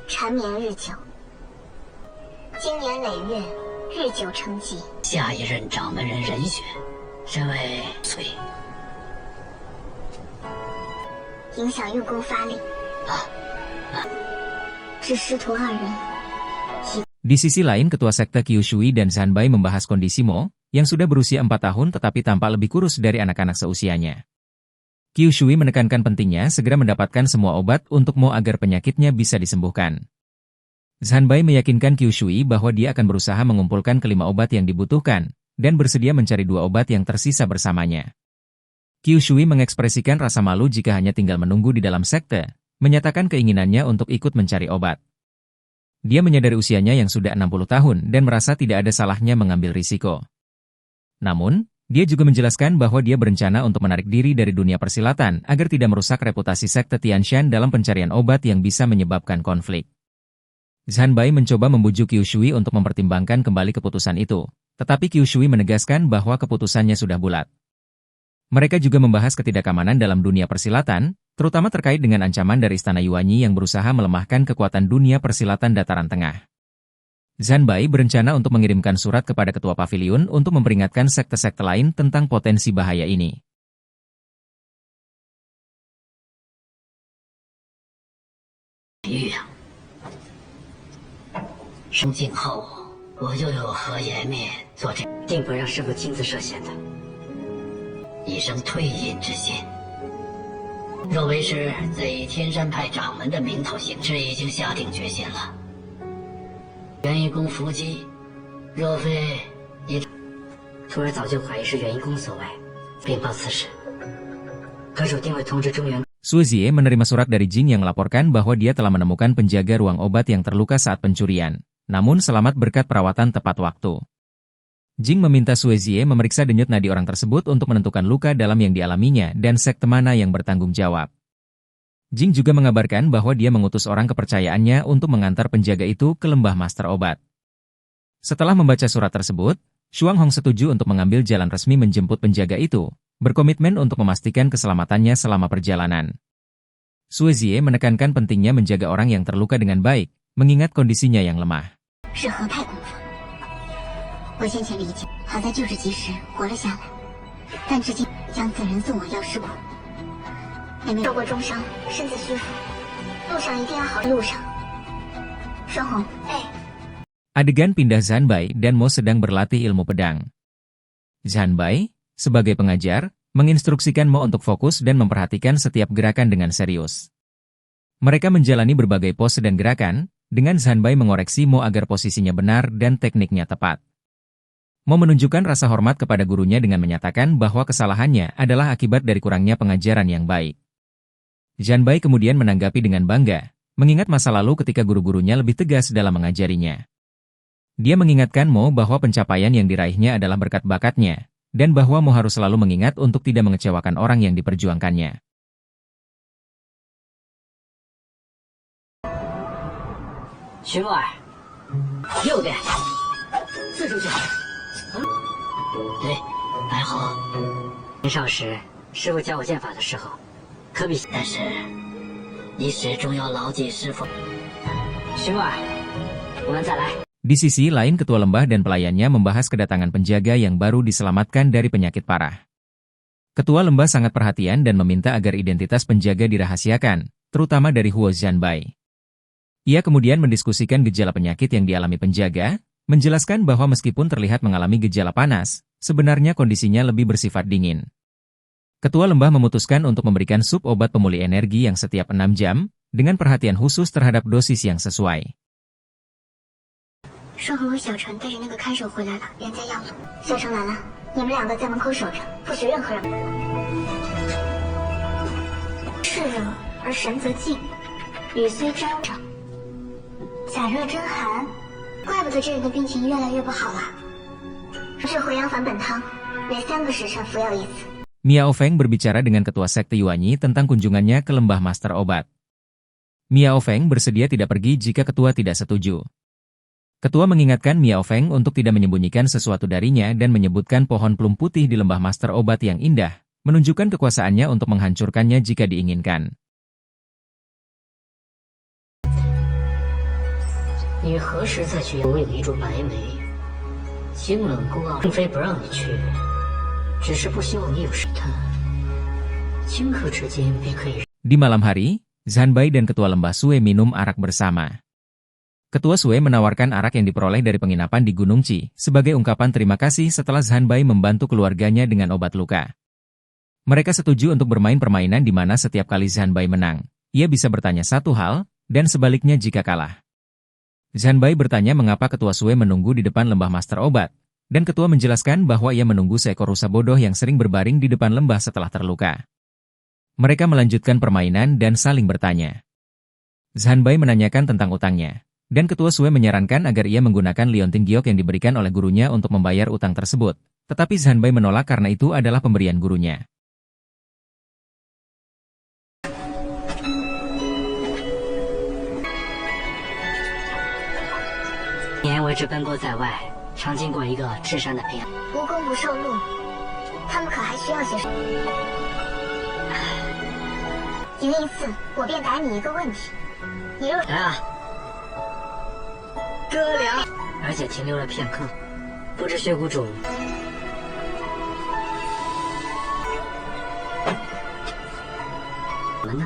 B: 缠绵日久，经年累月，日久成疾。
C: 下一任掌门人人选，身为崔
B: 影响用功发力，致师徒二人。
A: Di sisi lain, Ketua Sekte Kyushui dan Zanbai membahas kondisi Mo, yang sudah berusia 4 tahun tetapi tampak lebih kurus dari anak-anak seusianya. Kyushui menekankan pentingnya segera mendapatkan semua obat untuk Mo agar penyakitnya bisa disembuhkan. Zanbai meyakinkan Kyushui bahwa dia akan berusaha mengumpulkan kelima obat yang dibutuhkan, dan bersedia mencari 2 obat yang tersisa bersamanya. Kyushui mengekspresikan rasa malu jika hanya tinggal menunggu di dalam sekte, menyatakan keinginannya untuk ikut mencari obat. Dia menyadari usianya yang sudah 60 tahun dan merasa tidak ada salahnya mengambil risiko. Namun, dia juga menjelaskan bahwa dia berencana untuk menarik diri dari dunia persilatan agar tidak merusak reputasi sekte Tianshan dalam pencarian obat yang bisa menyebabkan konflik. Zanbai mencoba membujuk Kyushui untuk mempertimbangkan kembali keputusan itu, tetapi Kyushui menegaskan bahwa keputusannya sudah bulat. Mereka juga membahas ketidakamanan dalam dunia persilatan, terutama terkait dengan ancaman dari Istana Yuanyi yang berusaha melemahkan kekuatan dunia persilatan dataran tengah. Zanbai berencana untuk mengirimkan surat kepada Ketua Paviliun untuk memperingatkan sekte-sekte lain tentang potensi bahaya ini.
C: 生静后，我就有何颜面做这，定不让师傅亲自设限的。一生退隐之心。若为师再以天山派掌门的名头行事，已经下定决心了。元一公伏击，若非你，徒儿早就怀疑是元一公所为，禀报此事。可主定会通知中原。
A: Suezie menerima surat dari Jing yang melaporkan bahwa dia telah menemukan penjaga ruang obat yang terluka saat pencurian, namun selamat berkat perawatan tepat waktu. Jing meminta Suezie memeriksa denyut nadi orang tersebut untuk menentukan luka dalam yang dialaminya dan sekte mana yang bertanggung jawab. Jing juga mengabarkan bahwa dia mengutus orang kepercayaannya untuk mengantar penjaga itu ke lembah Master Obat. Setelah membaca surat tersebut, Shuang Hong setuju untuk mengambil jalan resmi menjemput penjaga itu, berkomitmen untuk memastikan keselamatannya selama perjalanan. Sue Zie menekankan pentingnya menjaga orang yang terluka dengan baik, mengingat kondisinya yang lemah.
B: 是和派功夫。我先前理解，好在救治及时，活了下来，但至今将此人送往药师谷，也没受过重伤，身子虚浮，路上一定要好。路上，双红，哎。
A: Adegan pindah Zanbai dan Mo sedang berlatih ilmu pedang. Zanbai, sebagai pengajar, menginstruksikan Mo untuk fokus dan memperhatikan setiap gerakan dengan serius. Mereka menjalani berbagai pose dan gerakan, dengan Zanbai mengoreksi Mo agar posisinya benar dan tekniknya tepat. Mo menunjukkan rasa hormat kepada gurunya dengan menyatakan bahwa kesalahannya adalah akibat dari kurangnya pengajaran yang baik. Zanbai kemudian menanggapi dengan bangga, mengingat masa lalu ketika guru-gurunya lebih tegas dalam mengajarinya. Dia mengingatkan Mo bahwa pencapaian yang diraihnya adalah berkat bakatnya, dan bahwa Mo harus selalu mengingat untuk tidak mengecewakan orang yang diperjuangkannya.
C: Xu儿，右边，刺出去。对，白猴。年少时，师傅教我剑法的时候，可比，但是你始终要牢记师傅。xu儿，我们再来。
A: Di sisi lain ketua lembah dan pelayannya membahas kedatangan penjaga yang baru diselamatkan dari penyakit parah. Ketua lembah sangat perhatian dan meminta agar identitas penjaga dirahasiakan, terutama dari Huo Zanbai. Ia kemudian mendiskusikan gejala penyakit yang dialami penjaga, menjelaskan bahwa meskipun terlihat mengalami gejala panas, sebenarnya kondisinya lebih bersifat dingin. Ketua lembah memutuskan untuk memberikan sup obat pemulih energi yang setiap 6 jam, dengan perhatian khusus terhadap dosis yang sesuai.
B: 双红和小纯带着那个看守回来了，人在药路。小成来了，你们两个在门口守着，不许任何人。炽热而神则静，雨虽沾着，假热真寒，怪不得这人的病情越来越不好了。是回阳返本汤，每3个时辰服药1次。
A: Miao Feng berbicara dengan ketua sekte Yuanyi tentang kunjungannya ke lembah Master Obat. Miao Feng bersedia tidak pergi jika ketua tidak setuju. Ketua mengingatkan Miao Feng untuk tidak menyembunyikan sesuatu darinya dan menyebutkan pohon plum putih di lembah Master Obat yang indah, menunjukkan kekuasaannya untuk menghancurkannya jika diinginkan.
C: 你何时再去？我有一株白梅，清冷孤傲，并非不让你去，只是不希望你有事它，顷刻之间便可以。
A: Di malam hari, Zanbai dan ketua lembah Sue minum arak bersama. Ketua Sue menawarkan arak yang diperoleh dari penginapan di Gunung Qi sebagai ungkapan terima kasih setelah Zanbai membantu keluarganya dengan obat luka. Mereka setuju untuk bermain permainan di mana setiap kali Zanbai menang, ia bisa bertanya satu hal, dan sebaliknya jika kalah. Zanbai bertanya mengapa ketua Sue menunggu di depan lembah Master Obat, dan ketua menjelaskan bahwa ia menunggu seekor rusa bodoh yang sering berbaring di depan lembah setelah terluka. Mereka melanjutkan permainan dan saling bertanya. Zanbai menanyakan tentang utangnya. Dan ketua Sue menyarankan agar ia menggunakan liontin giok yang diberikan oleh gurunya untuk membayar utang tersebut. Tetapi Zanbai menolak karena itu adalah pemberian gurunya.
C: 年为之奔波在外，常经过一个赤山的平原。
B: 无功不受禄，他们可还需要些什么？赢一次，我便答你一个问题。你若
C: 来啊！ 哥俩，而且停留了片刻，不知血谷主我们呢？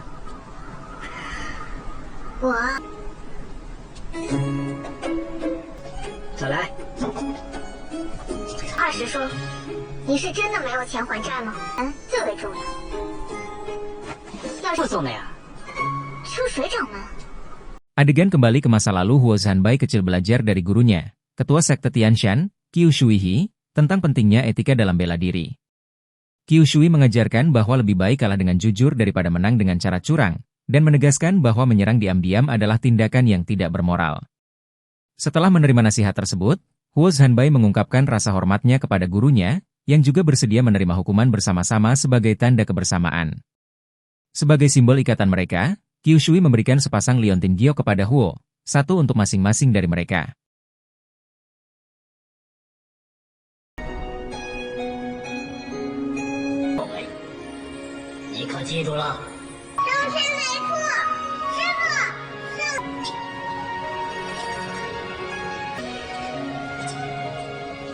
B: 我
C: 走来。
B: 话实说，你是真的没有钱还债吗？最为重要。要是
C: 不送的呀。
B: 出水掌门。
A: Adegan kembali ke masa lalu Huo Zanbai kecil belajar dari gurunya, ketua sekte Tianshan, Qiu Shuihi, tentang pentingnya etika dalam bela diri. Qiu Shui mengajarkan bahwa lebih baik kalah dengan jujur daripada menang dengan cara curang, dan menegaskan bahwa menyerang diam-diam adalah tindakan yang tidak bermoral. Setelah menerima nasihat tersebut, Huo Zanbai mengungkapkan rasa hormatnya kepada gurunya, yang juga bersedia menerima hukuman bersama-sama sebagai tanda kebersamaan. Sebagai simbol ikatan mereka, Qiu Shui memberikan sepasang liontin giok kepada Huo, satu untuk masing-masing dari mereka.
C: 可记住了。
B: 周身为父，师傅，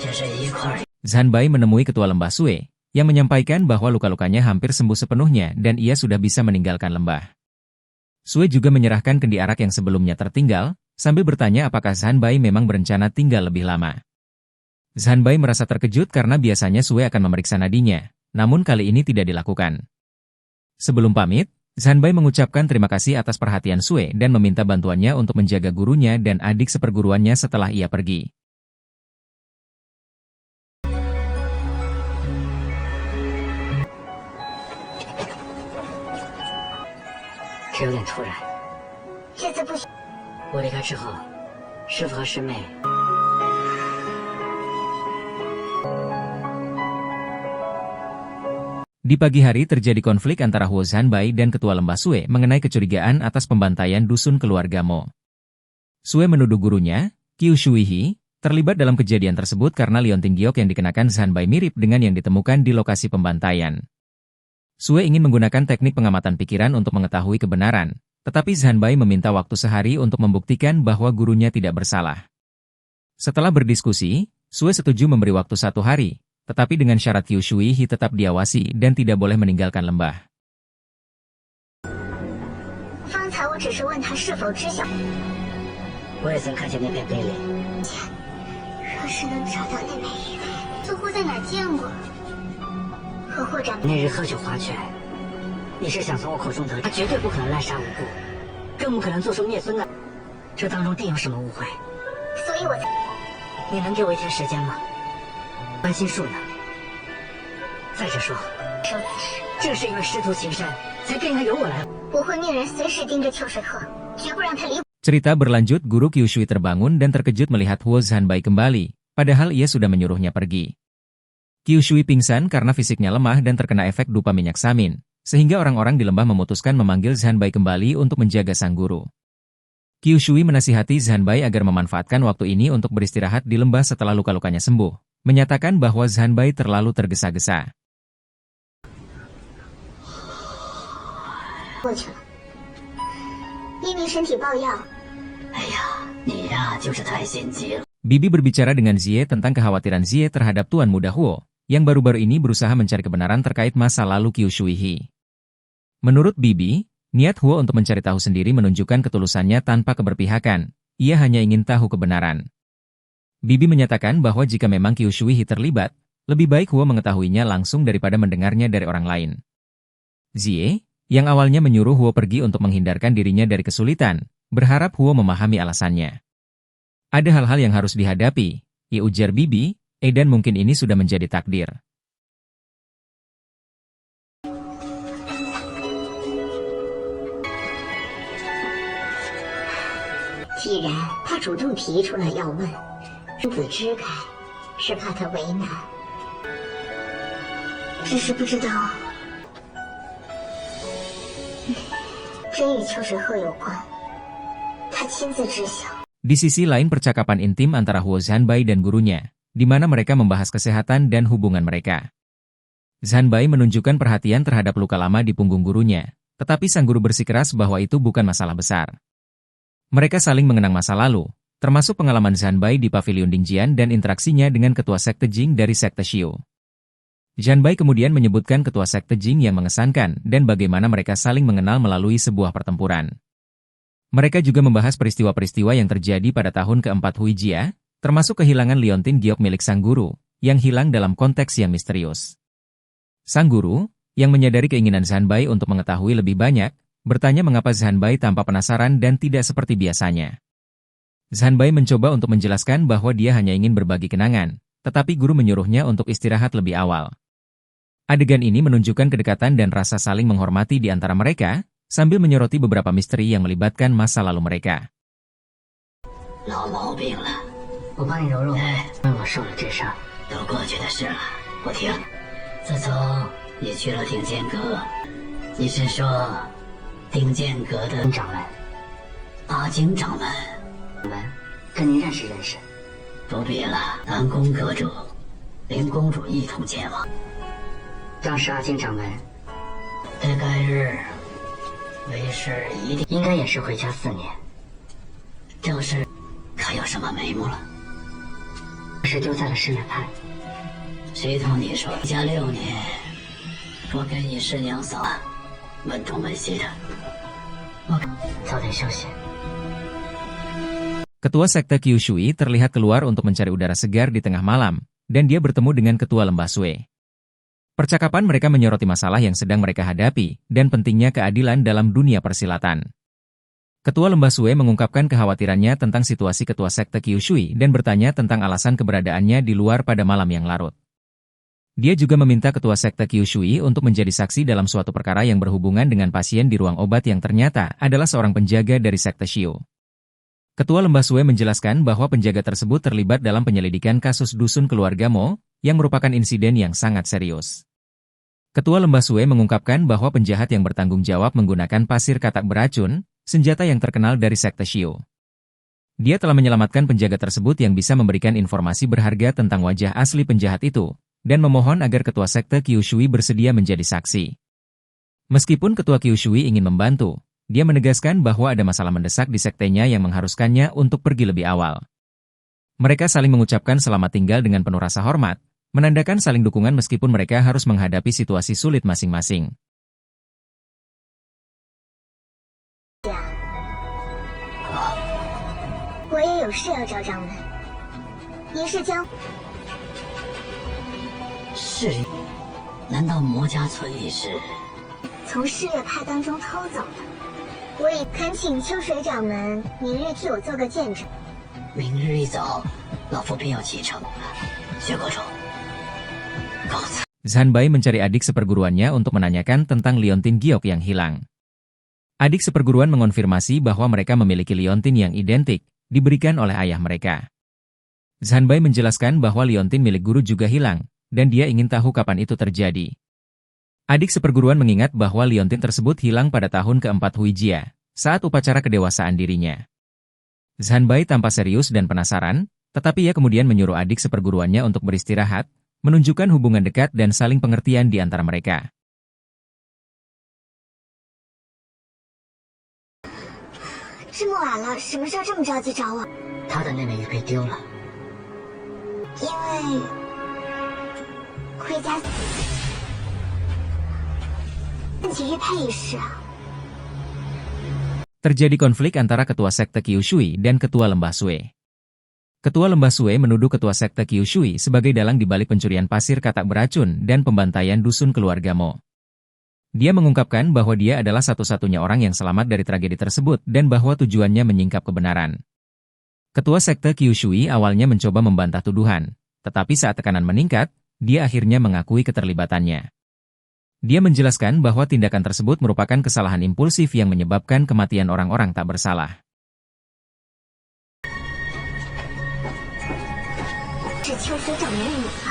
C: 这是一块。
A: Zanbai menemui ketua lembah Sue, yang menyampaikan bahwa luka-lukanya hampir sembuh sepenuhnya dan ia sudah bisa meninggalkan lembah. Sue juga menyerahkan kendi arak yang sebelumnya tertinggal, sambil bertanya apakah Zanbai memang berencana tinggal lebih lama. Zanbai merasa terkejut karena biasanya Sue akan memeriksa nadinya, namun kali ini tidak dilakukan. Sebelum pamit, Zanbai mengucapkan terima kasih atas perhatian Sue dan meminta bantuannya untuk menjaga gurunya dan adik seperguruannya setelah ia pergi.
C: 这有点突然。
B: 这次不许。
C: 我离开之后，师傅和师妹。
A: Di pagi hari terjadi konflik antara Huo Zanbai dan ketua lembah Sue mengenai kecurigaan atas pembantaian dusun keluarga Mo. Sue menuduh gurunya, Qiu Shuihi, terlibat dalam kejadian tersebut karena liontin giok yang dikenakan Zanbai mirip dengan yang ditemukan di lokasi pembantaian. Sue ingin menggunakan teknik pengamatan pikiran untuk mengetahui kebenaran, tetapi Zanbai meminta waktu sehari untuk membuktikan bahwa gurunya tidak bersalah. Setelah berdiskusi, Sue setuju memberi waktu 1 hari, tetapi dengan syarat Qiu Shuihi tetap diawasi dan tidak boleh meninggalkan lembah.
B: 方才我只是问他是否知晓。
C: 我也曾看见那片碑里。
B: 若是能找到那枚玉，似乎在哪儿见过。和霍长
C: 那日喝酒划拳，你是想从我口中得知，他绝对不可能滥杀无辜，更不可能做出灭孙的。这当中定有什么误会，
B: 所以我才。
C: 你能给我1天时间吗？关心术呢？再者说，
B: 说此事，
C: 正是因为师徒情深，才更应该由我来。
B: 我会命人随时盯着秋水鹤，绝不让他离。
A: Cerita berlanjut, Guru Qiu Shui terbangun dan terkejut melihat Huo Zanbai kembali, padahal ia sudah menyuruhnya pergi. Qiu Shui pingsan karena fisiknya lemah dan terkena efek dupa minyak samin, sehingga orang-orang di lembah memutuskan memanggil Zanbai kembali untuk menjaga sang guru. Qiu Shui menasihati Zanbai agar memanfaatkan waktu ini untuk beristirahat di lembah setelah luka-lukanya sembuh, menyatakan bahwa Zanbai terlalu tergesa-gesa.
B: 过去了，一名身体抱恙。
C: 哎呀，你呀就是太心急了。
A: Bibi berbicara dengan Zie tentang kekhawatiran Zie terhadap Tuan Muda Huo, yang baru-baru ini berusaha mencari kebenaran terkait masa lalu Qiu Shuihi. Menurut Bibi, niat Huo untuk mencari tahu sendiri menunjukkan ketulusannya tanpa keberpihakan, ia hanya ingin tahu kebenaran. Bibi menyatakan bahwa jika memang Qiu Shuihi terlibat, lebih baik Huo mengetahuinya langsung daripada mendengarnya dari orang lain. Zie, yang awalnya menyuruh Huo pergi untuk menghindarkan dirinya dari kesulitan, berharap Huo memahami alasannya. Ada hal-hal yang harus dihadapi, ujar Bibi, dan mungkin ini sudah menjadi takdir.
B: 既然他主动提出了要问，公子支开，是怕他为难，只是不知道，真与秋水鹤有关，他亲自知晓。
A: Di sisi lain percakapan intim antara Huo Zanbai dan gurunya, di mana mereka membahas kesehatan dan hubungan mereka. Zanbai menunjukkan perhatian terhadap luka lama di punggung gurunya, tetapi sang guru bersikeras bahwa itu bukan masalah besar. Mereka saling mengenang masa lalu, termasuk pengalaman Zanbai di Pavilion Dingjian dan interaksinya dengan ketua sekte Jing dari sekte Xiu. Zanbai kemudian menyebutkan ketua sekte Jing yang mengesankan dan bagaimana mereka saling mengenal melalui sebuah pertempuran. Mereka juga membahas peristiwa-peristiwa yang terjadi pada tahun ke-4 Huijia, termasuk kehilangan liontin giok milik sang guru, yang hilang dalam konteks yang misterius. Sang guru, yang menyadari keinginan Zanbai untuk mengetahui lebih banyak, bertanya mengapa Zanbai tampak penasaran dan tidak seperti biasanya. Zanbai mencoba untuk menjelaskan bahwa dia hanya ingin berbagi kenangan, tetapi guru menyuruhnya untuk istirahat lebih awal. Adegan ini menunjukkan kedekatan dan rasa saling menghormati di antara mereka, sambil menyoroti beberapa misteri yang melibatkan masa lalu mereka.
C: 老毛病了，我帮你揉揉。我受了这伤，都过去的事了。我听，自从你去了顶剑阁，你是说顶剑阁的掌门阿景掌门？跟您认识认识。不必了，南宫阁主、林公主一同前往。当时阿景掌门这该日为师一定应该也是回家4年，这是可有什么眉目了？是丢在了试验派。谁同你说家6年？我跟你师娘嫂门东门西的，我早点休息。
A: Ketua Sekte Kyushui terlihat keluar untuk mencari udara segar di tengah malam, dan dia bertemu dengan Ketua Lembah Sue. Percakapan mereka menyoroti masalah yang sedang mereka hadapi, dan pentingnya keadilan dalam dunia persilatan. Ketua Lembah Sue mengungkapkan kekhawatirannya tentang situasi Ketua Sekte Kyushui dan bertanya tentang alasan keberadaannya di luar pada malam yang larut. Dia juga meminta Ketua Sekte Kyushui untuk menjadi saksi dalam suatu perkara yang berhubungan dengan pasien di ruang obat yang ternyata adalah seorang penjaga dari Sekte Shio. Ketua Lembah Sue menjelaskan bahwa penjaga tersebut terlibat dalam penyelidikan kasus dusun keluarga Mo, yang merupakan insiden yang sangat serius. Ketua Lembah Sue mengungkapkan bahwa penjahat yang bertanggung jawab menggunakan pasir katak beracun, senjata yang terkenal dari Sekte Shio. Dia telah menyelamatkan penjaga tersebut yang bisa memberikan informasi berharga tentang wajah asli penjahat itu, dan memohon agar Ketua Sekte Kyushui bersedia menjadi saksi. Meskipun Ketua Kyushui ingin membantu, dia menegaskan bahwa ada masalah mendesak di sektenya yang mengharuskannya untuk pergi lebih awal. Mereka saling mengucapkan selamat tinggal dengan penuh rasa hormat, menandakan saling dukungan meskipun mereka harus menghadapi situasi sulit masing-masing.
B: 我也有事要找掌门。您是将
C: 是？难道魔家村已是
B: 从事业派当中偷走的？我已恳请秋水掌门明日替我做个见证。
C: 明日一早，老夫便要启程。薛国忠，告辞。
A: Zanbai mencari adik seperguruannya untuk menanyakan tentang liontin giok yang hilang. Adik seperguruan mengonfirmasi bahwa mereka memiliki liontin yang identik, diberikan oleh ayah mereka. Zanbai menjelaskan bahwa liontin milik guru juga hilang, dan dia ingin tahu kapan itu terjadi. Adik seperguruan mengingat bahwa liontin tersebut hilang pada tahun ke-4 Huijia, saat upacara kedewasaan dirinya. Zanbai tampak serius dan penasaran, tetapi ia kemudian menyuruh adik seperguruannya untuk beristirahat, menunjukkan hubungan dekat dan saling pengertian di antara mereka.
B: 这么晚了，什么事这么着急找我？
C: 他的那枚玉佩丢了，
B: 因为盔甲问起玉佩一事啊。
A: Terjadi konflik antara Ketua Sekte Kyushui dan Ketua Lembah Sue. Ketua Lembah Sue menuduh Ketua Sekte Kyushui sebagai dalang di balik pencurian pasir katak beracun dan pembantaian dusun keluarga Mo. Dia mengungkapkan bahwa dia adalah satu-satunya orang yang selamat dari tragedi tersebut dan bahwa tujuannya menyingkap kebenaran. Ketua Sekte Kyushui awalnya mencoba membantah tuduhan, tetapi saat tekanan meningkat, dia akhirnya mengakui keterlibatannya. Dia menjelaskan bahwa tindakan tersebut merupakan kesalahan impulsif yang menyebabkan kematian orang-orang tak bersalah.
B: 是秋水掌门的女子，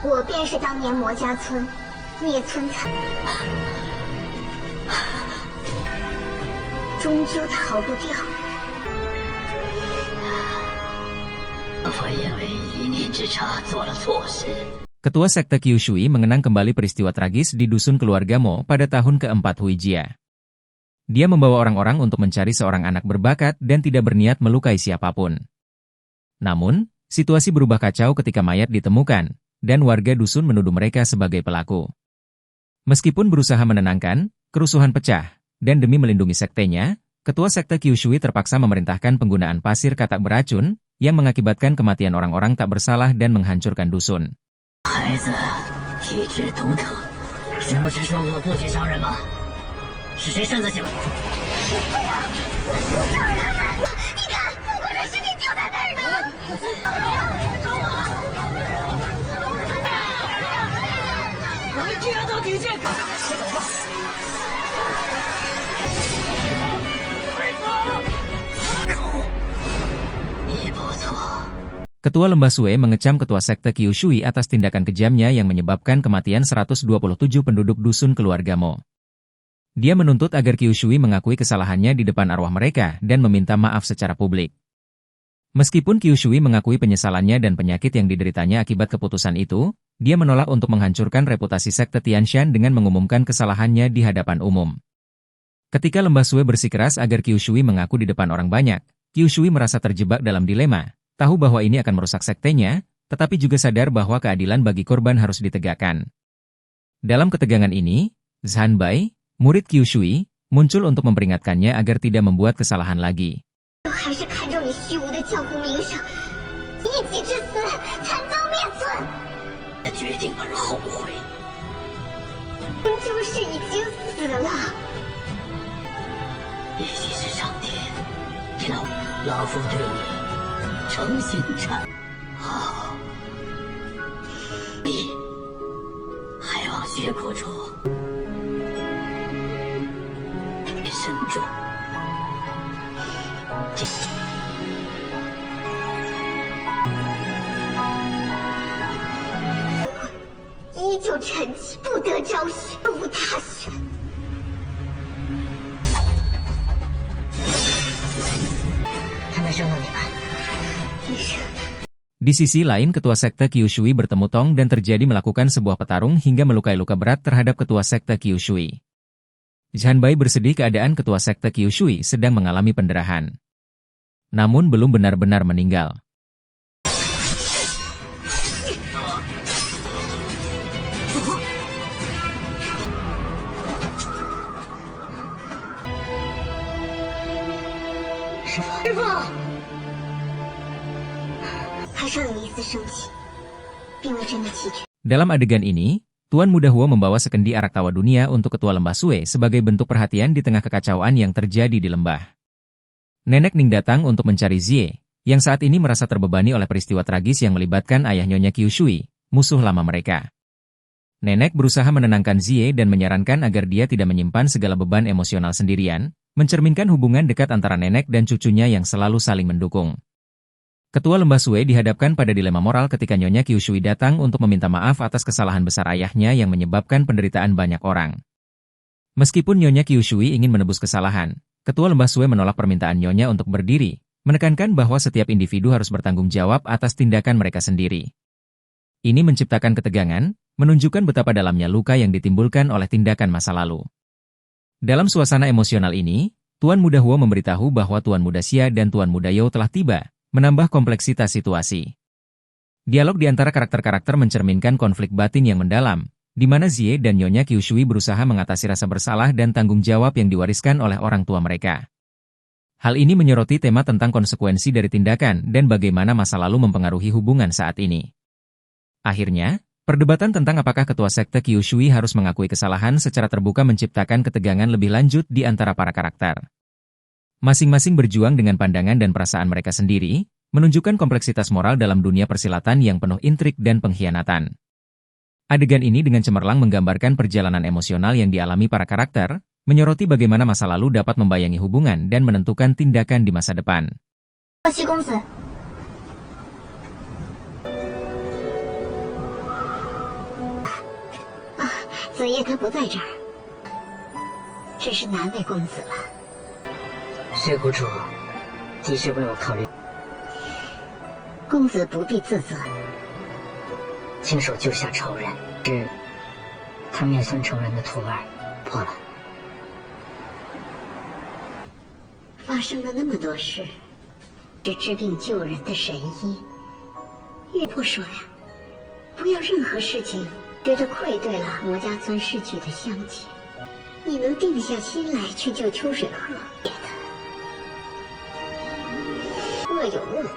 B: 我便是当年魔家村灭村惨，终究逃不掉。
C: 我因为一念之差做了错事。
A: Ketua Sekte Kyushui mengenang kembali peristiwa tragis di dusun keluarga Mo pada tahun ke-4 Huijia. Dia membawa orang-orang untuk mencari seorang anak berbakat dan tidak berniat melukai siapapun. Namun, situasi berubah kacau ketika mayat ditemukan, dan warga dusun menuduh mereka sebagai pelaku. Meskipun berusaha menenangkan, kerusuhan pecah, dan demi melindungi sektenya, Ketua Sekte Kyushui terpaksa memerintahkan penggunaan pasir katak beracun, yang mengakibatkan kematian orang-orang tak bersalah dan menghancurkan dusun.
C: 孩子体质独特，是不是说我不许伤人吗？是谁擅自行为？
B: 你看，我的尸体就在那儿呢！
C: 我们居然都听见！快走吧！
A: Ketua Lembah Sue mengecam Ketua Sekte Kyushui atas tindakan kejamnya yang menyebabkan kematian 127 penduduk dusun keluarga Mo. Dia menuntut agar Kyushui mengakui kesalahannya di depan arwah mereka dan meminta maaf secara publik. Meskipun Kyushui mengakui penyesalannya dan penyakit yang dideritanya akibat keputusan itu, dia menolak untuk menghancurkan reputasi sekte Tianshan dengan mengumumkan kesalahannya di hadapan umum. Ketika Lembah Sue bersikeras agar Qiu Shui mengaku di depan orang banyak, Qiu Shui merasa terjebak dalam dilema, tahu bahwa ini akan merusak sektenya, tetapi juga sadar bahwa keadilan bagi korban harus ditegakkan. Dalam ketegangan ini, Zhan Bai, murid Qiu Shui, muncul untuk memperingatkannya agar tidak membuat kesalahan lagi.
B: 还是看重你虚无的江湖名声，一己之私，惨遭灭村。
C: 决定而后悔，
B: 终究是已经死了。
C: 也许是上天给了老夫对你诚心忏。好，你还望血苦主慎重。
B: 依旧沉寂，不得昭许，无他选。
C: 还没伤到你吧？
B: 医生，
A: Di sisi lain, ketua sekte Qiu Shui bertemu Tong dan terjadi melakukan sebuah petarung hingga melukai luka berat terhadap ketua sekte Qiu Shui. Zhan Bai bersedih keadaan ketua sekte Qiu Shui sedang mengalami pendarahan. Namun belum benar-benar meninggal. Dalam adegan ini, Tuan Muda Huo membawa sekendi arak tawa dunia untuk ketua Lembah Sue sebagai bentuk perhatian di tengah kekacauan yang terjadi di lembah. Nenek Ning datang untuk mencari Zie, yang saat ini merasa terbebani oleh peristiwa tragis yang melibatkan ayah Nyonya Qiu Shui, musuh lama mereka. Nenek berusaha menenangkan Zie dan menyarankan agar dia tidak menyimpan segala beban emosional sendirian, mencerminkan hubungan dekat antara nenek dan cucunya yang selalu saling mendukung. Ketua Lembah Sue dihadapkan pada dilema moral ketika Nyonya Qiu Shui datang untuk meminta maaf atas kesalahan besar ayahnya yang menyebabkan penderitaan banyak orang. Meskipun Nyonya Qiu Shui ingin menebus kesalahan, Ketua Lembah Sue menolak permintaan Nyonya untuk berdiri, menekankan bahwa setiap individu harus bertanggung jawab atas tindakan mereka sendiri. Ini menciptakan ketegangan, menunjukkan betapa dalamnya luka yang ditimbulkan oleh tindakan masa lalu. Dalam suasana emosional ini, Tuan Muda Huo memberitahu bahwa Tuan Muda Xia dan Tuan Muda You telah tiba, menambah kompleksitas situasi. Dialog di antara karakter-karakter mencerminkan konflik batin yang mendalam, di mana Zie dan Nyonya Qiu Shui berusaha mengatasi rasa bersalah dan tanggung jawab yang diwariskan oleh orang tua mereka. Hal ini menyoroti tema tentang konsekuensi dari tindakan dan bagaimana masa lalu mempengaruhi hubungan saat ini. Akhirnya, perdebatan tentang apakah ketua sekte Qiu Shui harus mengakui kesalahan secara terbuka menciptakan ketegangan lebih lanjut di antara para karakter. Masing-masing berjuang dengan pandangan dan perasaan mereka sendiri, menunjukkan kompleksitas moral dalam dunia persilatan yang penuh intrik dan pengkhianatan. Adegan ini dengan cemerlang menggambarkan perjalanan emosional yang dialami para karakter, menyoroti bagaimana masa lalu dapat membayangi hubungan dan menentukan tindakan di masa depan.
B: 七公子，子夜他不在这儿，真是难为公子了。
C: 血谷主的确为我考虑，
B: 公子不必自责。
C: 亲手救下仇人，是他灭村仇人的图案破了。
B: 发生了那么多事，是治病救人的神医。玉不说呀，不要任何事情觉得愧对了魔家村逝去的乡亲。你能定下心来去救秋水鹤，别的恶有恶报。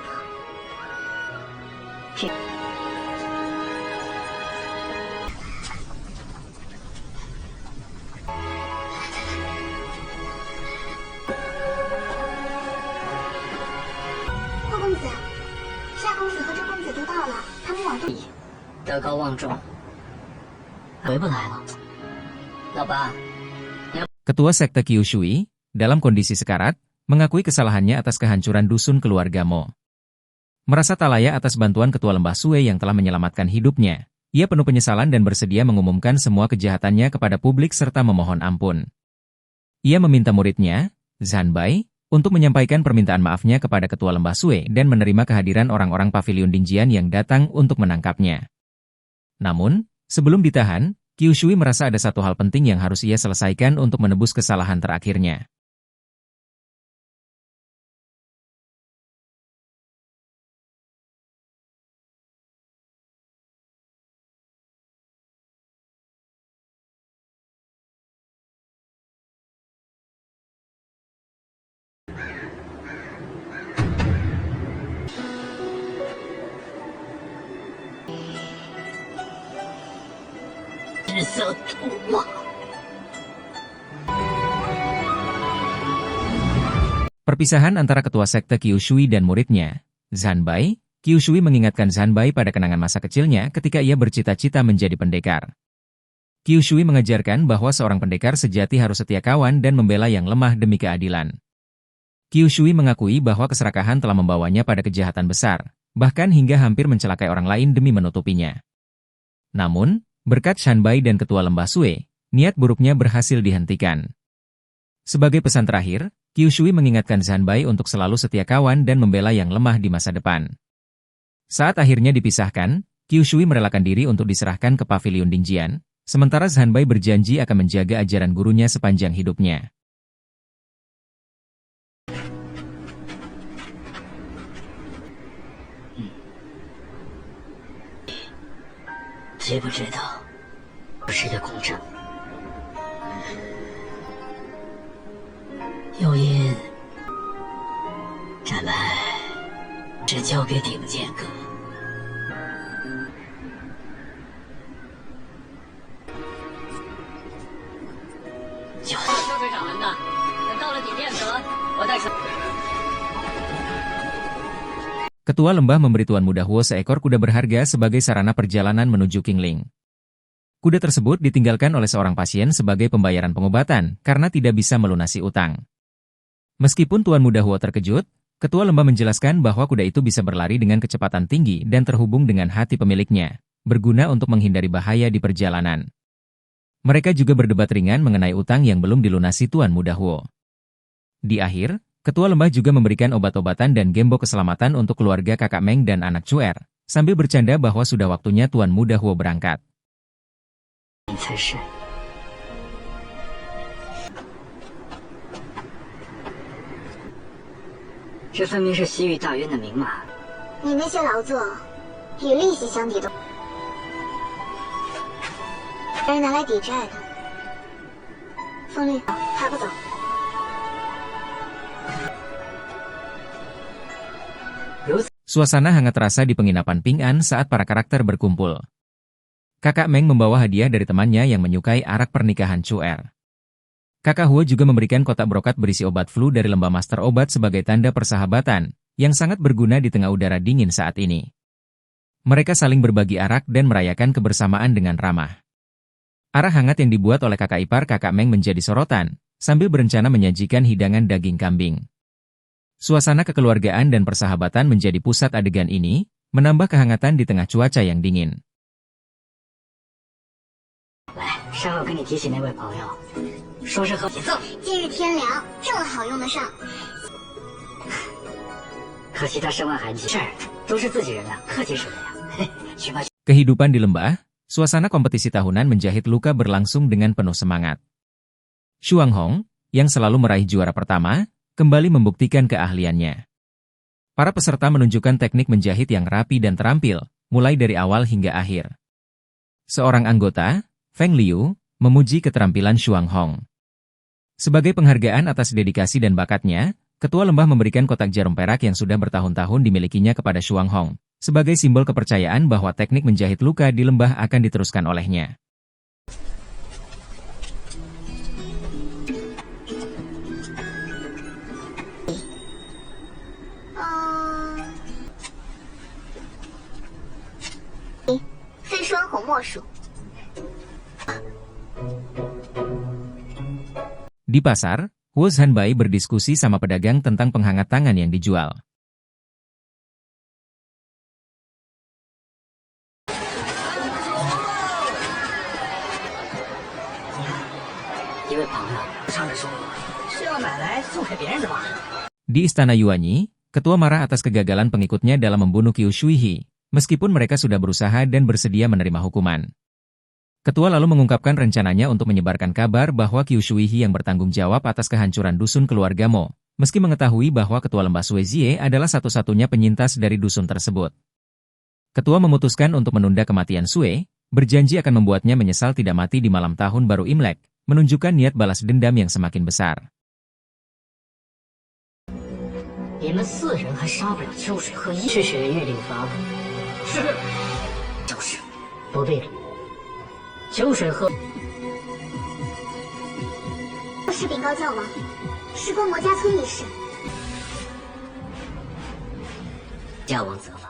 B: 这。
C: 德高望重，回不来了。老爸，
A: Ketua sekte Qiu Shui, dalam kondisi sekarat, mengakui kesalahannya atas kehancuran dusun keluarga Mo. Merasa tak layak atas bantuan ketua Lembah Sue yang telah menyelamatkan hidupnya, ia penuh penyesalan dan bersedia mengumumkan semua kejahatannya kepada publik serta memohon ampun. Ia meminta muridnya, Zhan Bai, untuk menyampaikan permintaan maafnya kepada ketua Lembah Sue dan menerima kehadiran orang-orang pavilion Dingjian yang datang untuk menangkapnya. Namun, sebelum ditahan, Qiu Shui merasa ada satu hal penting yang harus ia selesaikan untuk menebus kesalahan terakhirnya. Perpisahan antara ketua sekte Qiu Shui dan muridnya, Zanbai. Qiu Shui mengingatkan Zanbai pada kenangan masa kecilnya ketika ia bercita-cita menjadi pendekar. Qiu Shui mengajarkan bahwa seorang pendekar sejati harus setia kawan dan membela yang lemah demi keadilan. Qiu Shui mengakui bahwa keserakahan telah membawanya pada kejahatan besar, bahkan hingga hampir mencelakai orang lain demi menutupinya. Namun, berkat Shanbai dan ketua lembah Sui, niat buruknya berhasil dihentikan. Sebagai pesan terakhir, Qiu Shui mengingatkan Zanbai untuk selalu setia kawan dan membela yang lemah di masa depan. Saat akhirnya dipisahkan, Qiu Shui merelakan diri untuk diserahkan ke pavilion Dingjian, sementara Zanbai berjanji akan menjaga ajaran gurunya sepanjang hidupnya. Ketua lembah memberi Tuan Muda Huo seekor kuda berharga sebagai sarana perjalanan menuju Qingling. Kuda tersebut ditinggalkan oleh seorang pasien sebagai pembayaran pengobatan karena tidak bisa melunasi utang. Meskipun Tuan Muda Huo terkejut, ketua lembah menjelaskan bahwa kuda itu bisa berlari dengan kecepatan tinggi dan terhubung dengan hati pemiliknya, berguna untuk menghindari bahaya di perjalanan. Mereka juga berdebat ringan mengenai utang yang belum dilunasi Tuan Muda Huo. Di akhir, ketua lembah juga memberikan obat-obatan dan gembok keselamatan untuk keluarga kakak Meng dan anak Chuer, sambil bercanda bahwa sudah waktunya Tuan Muda Huo berangkat. Suasana hangat terasa di penginapan Ping An saat para karakter berkumpul. Kakak Meng membawa hadiah dari temannya yang menyukai arak pernikahan Chuer. Kakak Huo juga memberikan kotak brokat berisi obat flu dari lembah master obat sebagai tanda persahabatan, yang sangat berguna di tengah udara dingin saat ini. Mereka saling berbagi arak dan merayakan kebersamaan dengan ramah. Arak hangat yang dibuat oleh kakak ipar kakak Meng menjadi sorotan, sambil berencana menyajikan hidangan daging kambing. Suasana kekeluargaan dan persahabatan menjadi pusat adegan ini, menambah kehangatan di tengah cuaca yang dingin. Kehidupan di lembah, suasana kompetisi tahunan menjahit luka berlangsung dengan penuh semangat. Shuang Hong, yang selalu meraih juara pertama, kembali membuktikan keahliannya. Para peserta menunjukkan teknik menjahit yang rapi dan terampil, mulai dari awal hingga akhir. Seorang anggota, Feng Liu, memuji keterampilan Shuang Hong. Sebagai penghargaan atas dedikasi dan bakatnya, ketua lembah memberikan kotak jarum perak yang sudah bertahun-tahun dimilikinya kepada Shuang Hong, sebagai simbol kepercayaan bahwa teknik menjahit luka di lembah akan diteruskan olehnya. Di pasar, Huo Zanbai berdiskusi sama pedagang tentang penghangat tangan yang dijual. Di Istana Yuanyi, ketua marah atas kegagalan pengikutnya dalam membunuh Qiu Shuihi, meskipun mereka sudah berusaha dan bersedia menerima hukuman. Ketua lalu mengungkapkan rencananya untuk menyebarkan kabar bahwa Qiu Shuihi yang bertanggung jawab atas kehancuran dusun keluarga Mo, meski mengetahui bahwa Ketua Lembah Sui Zie adalah satu-satunya penyintas dari dusun tersebut. Ketua memutuskan untuk menunda kematian Sui, berjanji akan membuatnya menyesal tidak mati di malam tahun baru Imlek, menunjukkan niat balas dendam yang semakin besar.
C: 你们4人还杀不了秋水和一是雪玉领罚我。是。就是。不必了。秋水和
B: 是禀告教王，时过魔家村一事。
C: 教王责罚。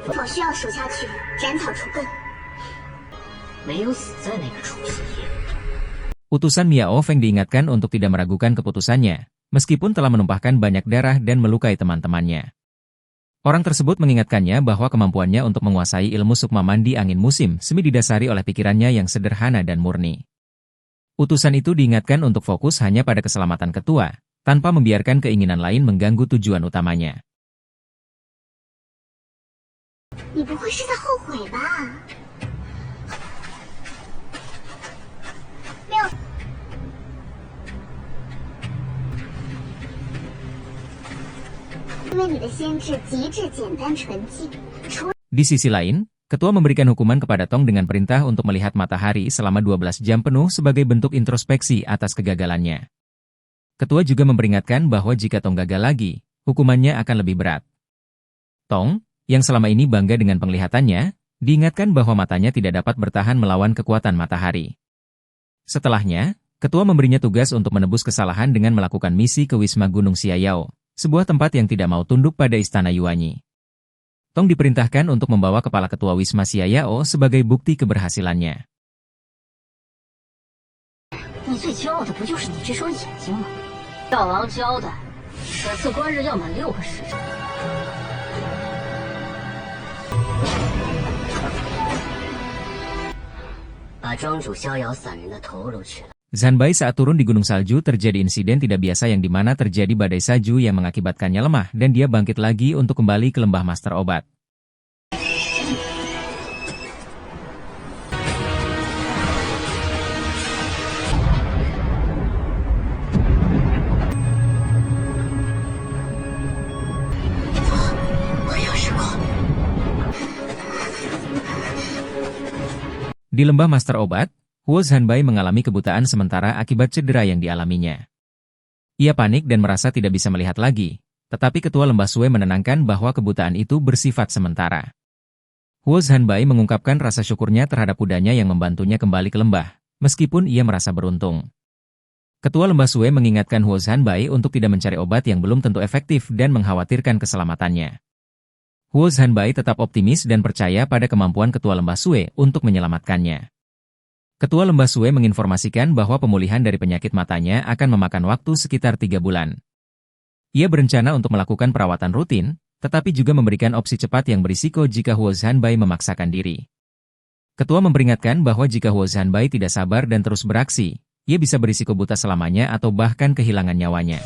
B: 我需要属下去斩草除根。
C: 没有死在那个除夕夜。
A: Utusan Miao Feng diingatkan untuk tidak meragukan keputusannya, meskipun telah menumpahkan banyak darah dan melukai teman-temannya. Orang tersebut mengingatkannya bahwa kemampuannya untuk menguasai ilmu sukma mandi angin musim semi didasari oleh pikirannya yang sederhana dan murni. Utusan itu diingatkan untuk fokus hanya pada keselamatan ketua, tanpa membiarkan keinginan lain mengganggu tujuan utamanya.
B: 你不会是在后悔吧？没有。因为你的先制极致简单纯净。Di
A: sisi lain, ketua memberikan hukuman kepada Tong dengan perintah untuk melihat matahari selama 12 jam penuh sebagai bentuk introspeksi atas kegagalannya. Ketua juga memperingatkan bahwa jika Tong gagal lagi, hukumannya akan lebih berat. Tong, yang selama ini bangga dengan penglihatannya, diingatkan bahwa matanya tidak dapat bertahan melawan kekuatan matahari. Setelahnya, ketua memberinya tugas untuk menebus kesalahan dengan melakukan misi ke Wisma Gunung Xiayao, sebuah tempat yang tidak mau tunduk pada Istana Yuanyi. Tong diperintahkan untuk membawa kepala ketua Wisma Xiayao sebagai bukti keberhasilannya.
C: 你最骄傲的不就是你这双眼睛吗？教王交代，此次官日要满6个时辰。把庄主逍遥散人的头颅取来。
A: Zanbai saat turun di gunung salju terjadi insiden tidak biasa yang dimana terjadi badai salju yang mengakibatkannya lemah dan dia bangkit lagi untuk kembali ke lembah Master Obat. Di lembah Master Obat, Huo Zanbai mengalami kebutaan sementara akibat cedera yang dialaminya. Ia panik dan merasa tidak bisa melihat lagi, tetapi ketua lembah Sui menenangkan bahwa kebutaan itu bersifat sementara. Huo Zanbai mengungkapkan rasa syukurnya terhadap kudanya yang membantunya kembali ke lembah, meskipun ia merasa beruntung. Ketua lembah Sui mengingatkan Huo Zanbai untuk tidak mencari obat yang belum tentu efektif dan mengkhawatirkan keselamatannya. Huo Zanbai tetap optimis dan percaya pada kemampuan ketua lembah Sui untuk menyelamatkannya. Ketua lembah Sui menginformasikan bahwa pemulihan dari penyakit matanya akan memakan waktu sekitar 3 bulan. Ia berencana untuk melakukan perawatan rutin, tetapi juga memberikan opsi cepat yang berisiko jika Huo Zanbai memaksakan diri. Ketua memperingatkan bahwa jika Huo Zanbai tidak sabar dan terus beraksi, ia bisa berisiko buta selamanya atau bahkan kehilangan nyawanya.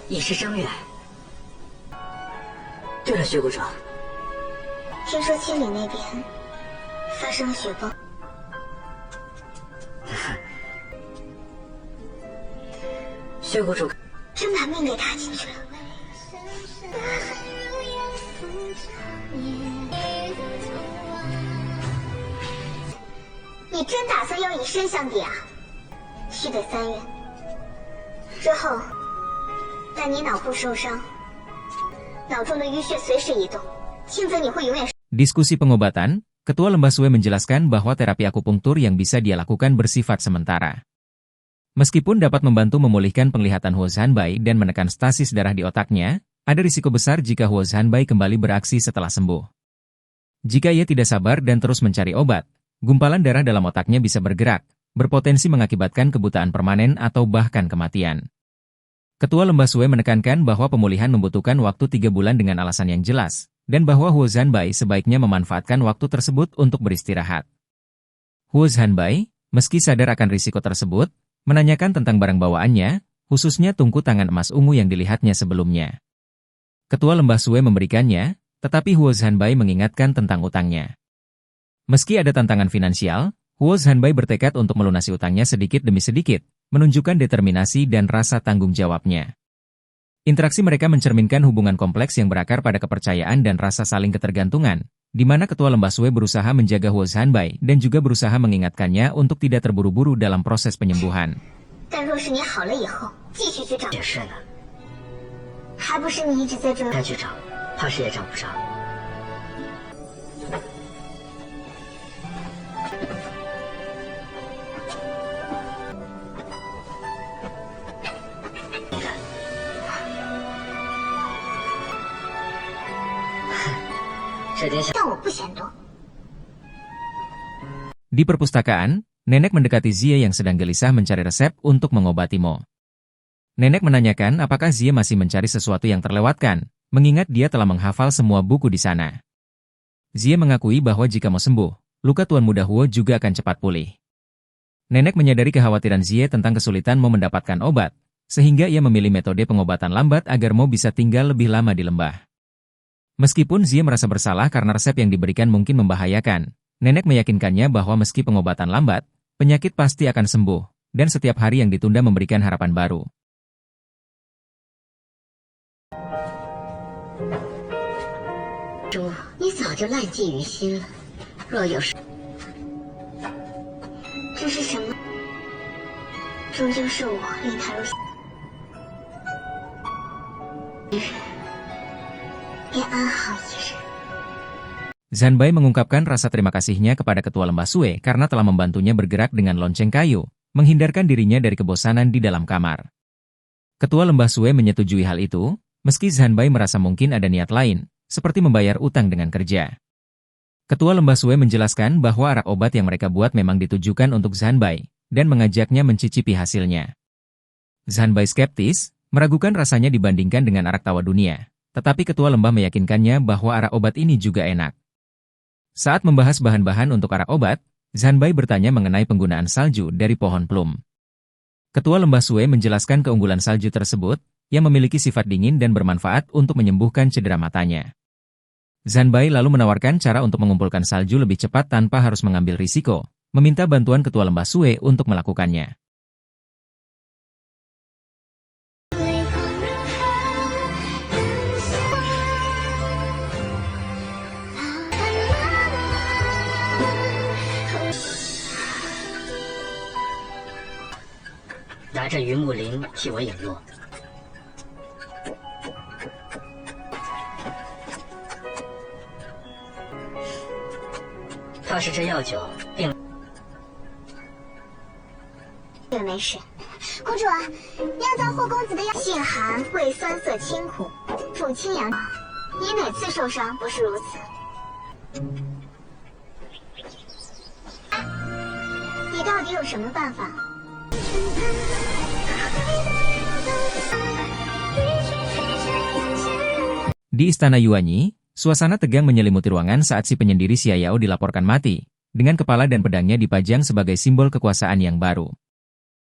C: 已是正月。对了，薛谷长，
B: 听说千里那边发生了雪崩，
C: 薛谷主
B: 真把命给搭进去了。你真打算要以身相抵啊？须得3月之后。 但你脑部受伤，脑中的淤血随时移动，轻则你会永远。
A: Diskusi pengobatan, Ketua Lembah Sui menjelaskan bahwa terapi akupunktur yang bisa dia lakukan bersifat sementara. Meskipun dapat membantu memulihkan penglihatan Huo Zanbai dan menekan stasis darah di otaknya, ada risiko besar jika Huo Zhanbai kembali beraksi setelah sembuh. Jika ia tidak sabar dan terus mencari obat, gumpalan darah dalam otaknya bisa bergerak, berpotensi mengakibatkan kebutaan permanen atau bahkan kematian. Ketua Lembah Sue menekankan bahwa pemulihan membutuhkan waktu 3 bulan dengan alasan yang jelas, dan bahwa Huo Zhanbai sebaiknya memanfaatkan waktu tersebut untuk beristirahat. Huo Zhanbai, meski sadar akan risiko tersebut, menanyakan tentang barang bawaannya, khususnya tungku tangan emas ungu yang dilihatnya sebelumnya. Ketua Lembah Sue memberikannya, tetapi Huo Zhanbai mengingatkan tentang utangnya. Meski ada tantangan finansial, Huo Zhanbai bertekad untuk melunasi utangnya sedikit demi sedikit, menunjukkan determinasi dan rasa tanggung jawabnya. Interaksi mereka mencerminkan hubungan kompleks yang berakar pada kepercayaan dan rasa saling ketergantungan, di mana Ketua Lembah Sue berusaha menjaga Huo Zhanbai dan juga berusaha mengingatkannya untuk tidak terburu-buru dalam proses penyembuhan.
B: 但若是你好了以后继续去找，
C: 也是呢，
B: 还不是你一直在追？
C: 再去找，怕是也找不着。你看，这点小。
B: 但我不嫌多。
A: Di perpustakaan, Nenek mendekati Zie yang sedang gelisah mencari resep untuk mengobati Mo. Nenek menanyakan apakah Zie masih mencari sesuatu yang terlewatkan, mengingat dia telah menghafal semua buku di sana. Zie mengakui bahwa jika Mo sembuh, luka Tuan Muda Huo juga akan cepat pulih. Nenek menyadari kekhawatiran Zie tentang kesulitan Mo mendapatkan obat, sehingga ia memilih metode pengobatan lambat agar Mo bisa tinggal lebih lama di lembah. Meskipun Zie merasa bersalah karena resep yang diberikan mungkin membahayakan, Nenek meyakinkannya bahwa meski pengobatan lambat, penyakit pasti akan sembuh, dan setiap hari yang ditunda memberikan harapan baru.
B: 主，你早就烂记于心了。若有事，这是什么？终究是我令他入。一日，便安好一日。
A: Zhanbai mengungkapkan rasa terima kasihnya kepada Ketua Lembah Sue karena telah membantunya bergerak dengan lonceng kayu, menghindarkan dirinya dari kebosanan di dalam kamar. Ketua Lembah Sue menyetujui hal itu, meski Zhanbai merasa mungkin ada niat lain, seperti membayar utang dengan kerja. Ketua Lembah Sue menjelaskan bahwa arak obat yang mereka buat memang ditujukan untuk Zhanbai, dan mengajaknya mencicipi hasilnya. Zhanbai skeptis, meragukan rasanya dibandingkan dengan arak tawa dunia, tetapi Ketua Lembah meyakinkannya bahwa arak obat ini juga enak. Saat membahas bahan-bahan untuk arak obat, Zhanbai bertanya mengenai penggunaan salju dari pohon plum. Ketua Lembah Sue menjelaskan keunggulan salju tersebut, yang memiliki sifat dingin dan bermanfaat untuk menyembuhkan cedera matanya. Zhanbai lalu menawarkan cara untuk mengumpulkan salju lebih cepat tanpa harus mengambil risiko, meminta bantuan Ketua Lembah Sue untuk melakukannya.
C: 拿着榆木铃替我引路。怕是这药酒病了。
B: 这没事。公主啊，酿造霍公子的药性寒，味酸涩清苦，助清阳。你哪次受伤不是如此？你到底有什么办法？
A: Di Istana Yuanyi, suasana tegang menyelimuti ruangan saat si penyendiri Xia Yao dilaporkan mati, dengan kepala dan pedangnya dipajang sebagai simbol kekuasaan yang baru.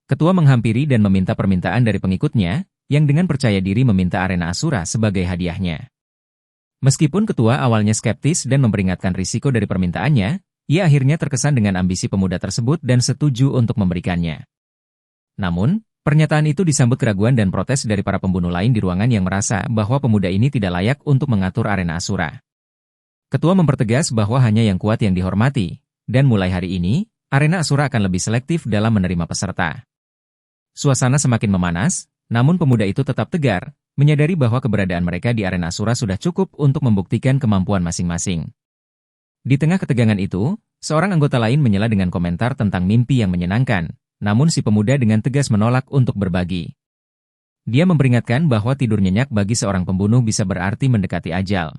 A: Ketua menghampiri dan meminta permintaan dari pengikutnya, yang dengan percaya diri meminta arena Asura sebagai hadiahnya. Meskipun ketua awalnya skeptis dan memperingatkan risiko dari permintaannya, ia akhirnya terkesan dengan ambisi pemuda tersebut dan setuju untuk memberikannya. Namun, pernyataan itu disambut keraguan dan protes dari para pembunuh lain di ruangan yang merasa bahwa pemuda ini tidak layak untuk mengatur arena Asura. Ketua mempertegas bahwa hanya yang kuat yang dihormati, dan mulai hari ini, arena Asura akan lebih selektif dalam menerima peserta. Suasana semakin memanas, namun pemuda itu tetap tegar, menyadari bahwa keberadaan mereka di arena Asura sudah cukup untuk membuktikan kemampuan masing-masing. Di tengah ketegangan itu, seorang anggota lain menyela dengan komentar tentang mimpi yang menyenangkan, namun si pemuda dengan tegas menolak untuk berbagi. Dia memperingatkan bahwa tidur nyenyak bagi seorang pembunuh bisa berarti mendekati ajal.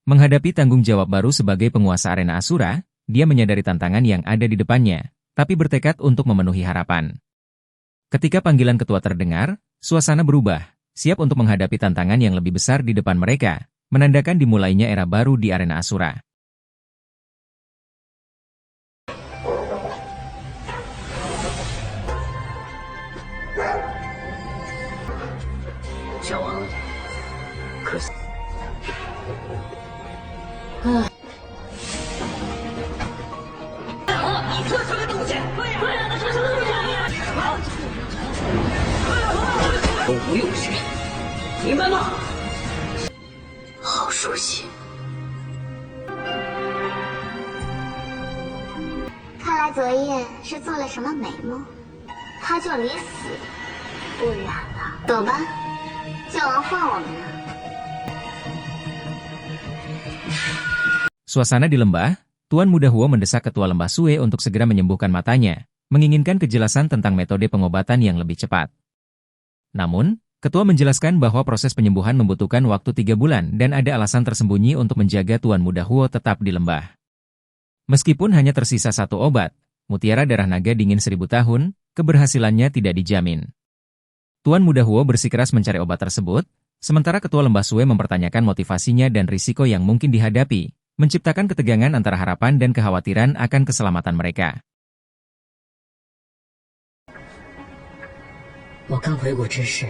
A: Menghadapi tanggung jawab baru sebagai penguasa arena Asura, dia menyadari tantangan yang ada di depannya, tapi bertekad untuk memenuhi harapan. Ketika panggilan ketua terdengar, suasana berubah, siap untuk menghadapi tantangan yang lebih besar di depan mereka, menandakan dimulainya era baru di arena Asura.
B: 看来昨夜是做了什么美梦，他就离死不远了。走吧，教王换我们了。
A: Suasana di lembah, Tuan Muda Huo mendesak Ketua Lembah Sue untuk segera menyembuhkan matanya, menginginkan kejelasan tentang metode pengobatan yang lebih cepat. Namun, Ketua menjelaskan bahwa proses penyembuhan membutuhkan waktu 3 bulan dan ada alasan tersembunyi untuk menjaga Tuan Muda Huo tetap di lembah. Meskipun hanya tersisa 1 obat, mutiara darah naga dingin 1000 tahun, keberhasilannya tidak dijamin. Tuan Muda Huo bersikeras mencari obat tersebut, sementara Ketua Lembah Sue mempertanyakan motivasinya dan risiko yang mungkin dihadapi, menciptakan ketegangan antara harapan dan kekhawatiran akan keselamatan mereka.
C: 我刚回国之时，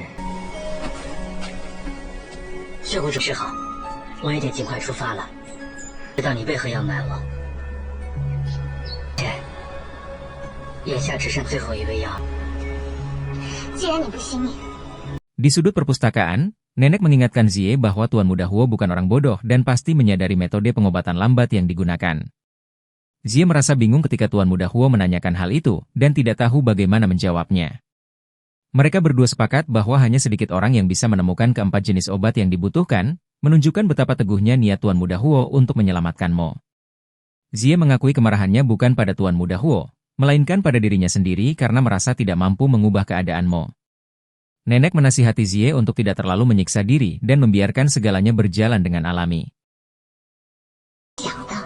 C: 效果准是好，我也得尽快出发了。知道你为何要买我？眼下只剩最后一味药。
B: 既然你不信你，
A: Di sudut perpustakaan, Nenek mengingatkan Zie bahwa Tuan Muda Huo bukan orang bodoh dan pasti menyadari metode pengobatan lambat yang digunakan. Zie merasa bingung ketika Tuan Muda Huo menanyakan hal itu dan tidak tahu bagaimana menjawabnya. Mereka berdua sepakat bahwa hanya sedikit orang yang bisa menemukan keempat jenis obat yang dibutuhkan, menunjukkan betapa teguhnya niat Tuan Muda Huo untuk menyelamatkan Mo. Zie mengakui kemarahannya bukan pada Tuan Muda Huo, melainkan pada dirinya sendiri karena merasa tidak mampu mengubah keadaan Mo. Nenek menasihati Zie untuk tidak terlalu menyiksa diri dan membiarkan segalanya berjalan dengan alami.
B: 想的，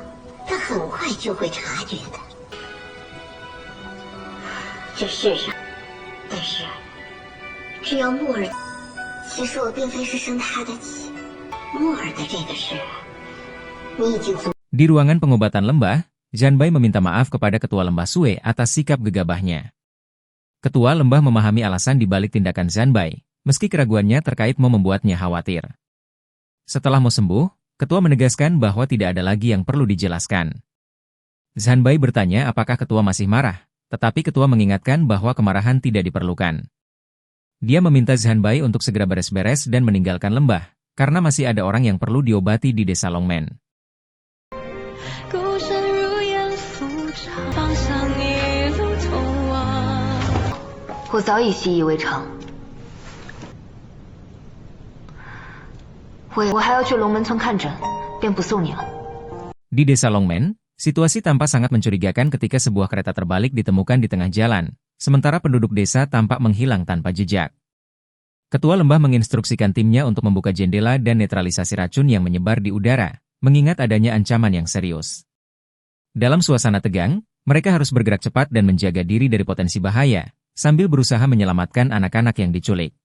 B: 他很快就会察觉的。这世上，但是，只要木耳，其实我并非是生他的气，木耳的这个事，你已经足。
A: Di ruangan pengobatan lembah, Zanbai meminta maaf kepada Ketua Lembah Sue atas sikap gegabahnya. Ketua Lembah memahami alasan dibalik tindakan Zanbai, meski keraguannya terkait Mo membuatnya khawatir. Setelah Mo sembuh, Ketua menegaskan bahwa tidak ada lagi yang perlu dijelaskan. Zanbai bertanya apakah Ketua masih marah, tetapi Ketua mengingatkan bahwa kemarahan tidak diperlukan. Dia meminta Zanbai untuk segera beres-beres dan meninggalkan lembah, karena masih ada orang yang perlu diobati di desa Longmen.
D: 我早已习以为常。我还要去龙门村看诊，便不送你了。
A: Di desa Longmen, situasi tampak sangat mencurigakan ketika sebuah kereta terbalik ditemukan di tengah jalan, sementara penduduk desa tampak menghilang tanpa jejak. Ketua lembah menginstruksikan timnya untuk membuka jendela dan netralisasi racun yang menyebar di udara, mengingat adanya ancaman yang serius. Dalam suasana tegang, mereka harus bergerak cepat dan menjaga diri dari potensi bahaya, sambil berusaha menyelamatkan anak-anak yang diculik.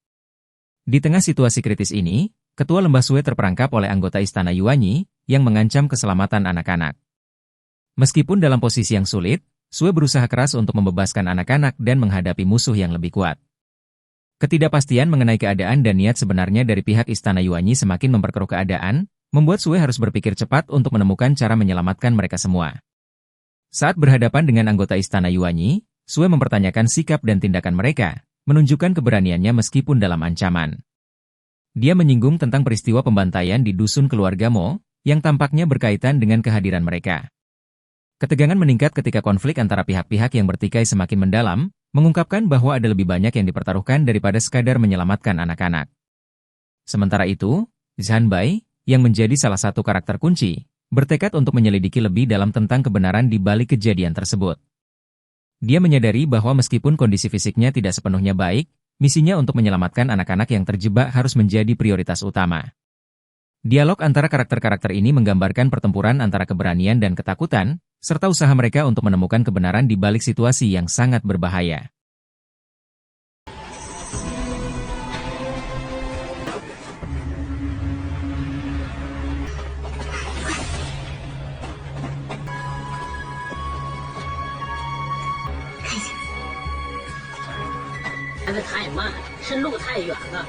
A: Di tengah situasi kritis ini, Ketua Lembah Sue terperangkap oleh anggota Istana Yuanyi yang mengancam keselamatan anak-anak. Meskipun dalam posisi yang sulit, Sue berusaha keras untuk membebaskan anak-anak dan menghadapi musuh yang lebih kuat. Ketidakpastian mengenai keadaan dan niat sebenarnya dari pihak Istana Yuanyi semakin memperkeruh keadaan, membuat Sue harus berpikir cepat untuk menemukan cara menyelamatkan mereka semua. Saat berhadapan dengan anggota Istana Yuanyi, Sue mempertanyakan sikap dan tindakan mereka, menunjukkan keberaniannya meskipun dalam ancaman. Dia menyinggung tentang peristiwa pembantaian di dusun keluarga Mo, yang tampaknya berkaitan dengan kehadiran mereka. Ketegangan meningkat ketika konflik antara pihak-pihak yang bertikai semakin mendalam, mengungkapkan bahwa ada lebih banyak yang dipertaruhkan daripada sekadar menyelamatkan anak-anak. Sementara itu, Zanbai, yang menjadi salah satu karakter kunci, bertekad untuk menyelidiki lebih dalam tentang kebenaran di balik kejadian tersebut. Dia menyadari bahwa meskipun kondisi fisiknya tidak sepenuhnya baik, misinya untuk menyelamatkan anak-anak yang terjebak harus menjadi prioritas utama. Dialog antara karakter-karakter ini menggambarkan pertempuran antara keberanian dan ketakutan, serta usaha mereka untuk menemukan kebenaran di balik situasi yang sangat berbahaya.
C: 太慢，是路太远了。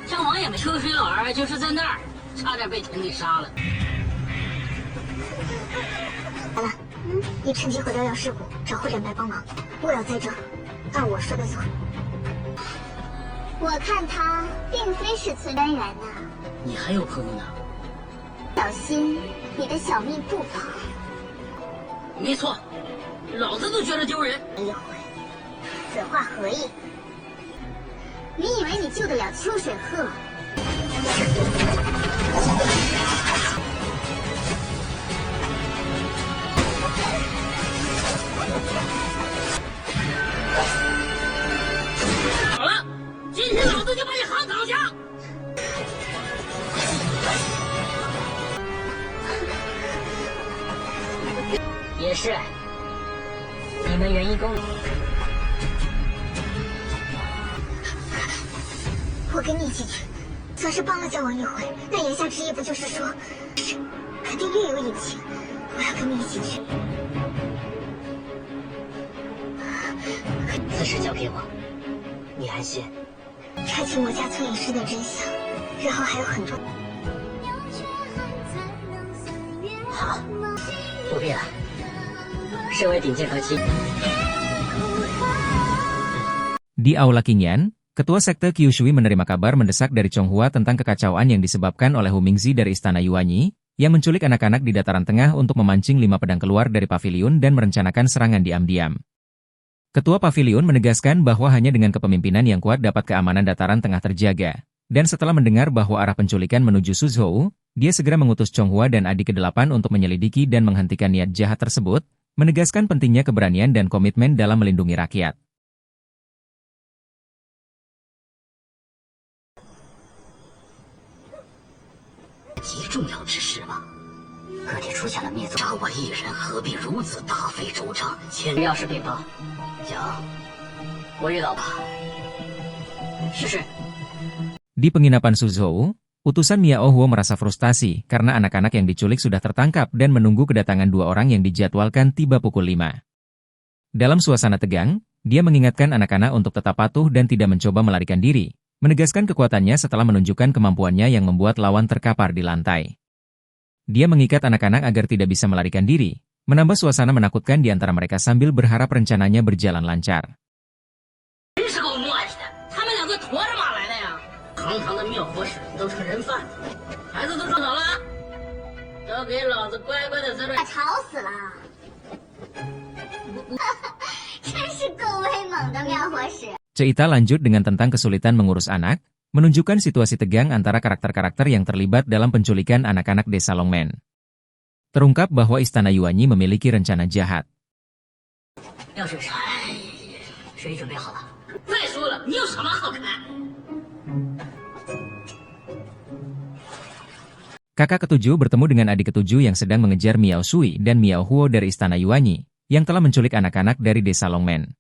C: 张王也没，秋水老儿就是在那儿，差点被田给杀了。
B: 来了，你趁机毁掉药师谷，找会长来帮忙。我要在这儿，按我说的做。我看他并非是存单元呢。
C: 你还有朋友呢？
B: 小心你的小命不保。
C: 没错，老子都觉得丢人。
B: 一回，此话何意？你以为你救得了秋水鹤？
C: 好了，今天老子就把你喊倒下！也是，你们元一公。
B: 我跟你一起去，算是帮了教王一回。但言下之意不就是说，是肯定另有隐情。我要跟你一起去。
C: 此事交给我，你安心。
B: 拆去魔家村隐士的真相，然后还有很多。
C: 好，不必了。身为顶尖核心。
A: Di Aula Qingyan, Ketua Sekte Kyushui menerima kabar mendesak dari Chonghua tentang kekacauan yang disebabkan oleh Hu Mingzi dari Istana Yuanyi, yang menculik anak-anak di dataran tengah untuk memancing 5 pedang keluar dari paviliun dan merencanakan serangan diam-diam. Ketua paviliun menegaskan bahwa hanya dengan kepemimpinan yang kuat dapat keamanan dataran tengah terjaga. Dan setelah mendengar bahwa arah penculikan menuju Suzhou, dia segera mengutus Chonghua dan adik ke-8 untuk menyelidiki dan menghentikan niat jahat tersebut, menegaskan pentingnya keberanian dan komitmen dalam melindungi rakyat.
C: 极重要之事吗？各地出现了灭族，杀我一人，何必如此大费周章？要是禀报，讲，我遇到他。是。
A: Di penginapan Suzhou, utusan Miao Huo merasa frustasi karena anak-anak yang diculik sudah tertangkap dan menunggu kedatangan 2 orang yang dijadwalkan tiba pukul 5. Dalam suasana tegang, dia mengingatkan anak-anak untuk tetap patuh dan tidak mencoba melarikan diri, menegaskan kekuatannya setelah menunjukkan kemampuannya yang membuat lawan terkapar di lantai. Dia mengikat anak-anak agar tidak bisa melarikan diri, menambah suasana menakutkan di antara mereka sambil berharap rencananya berjalan lancar. Cerita lanjut dengan tentang kesulitan mengurus anak, menunjukkan situasi tegang antara karakter-karakter yang terlibat dalam penculikan anak-anak desa Longmen. Terungkap bahwa Istana Yuanyi memiliki rencana jahat. Kakak ketujuh bertemu dengan adik ketujuh yang sedang mengejar Miao Sui dan Miao Huo dari Istana Yuanyi, yang telah menculik anak-anak dari desa Longmen.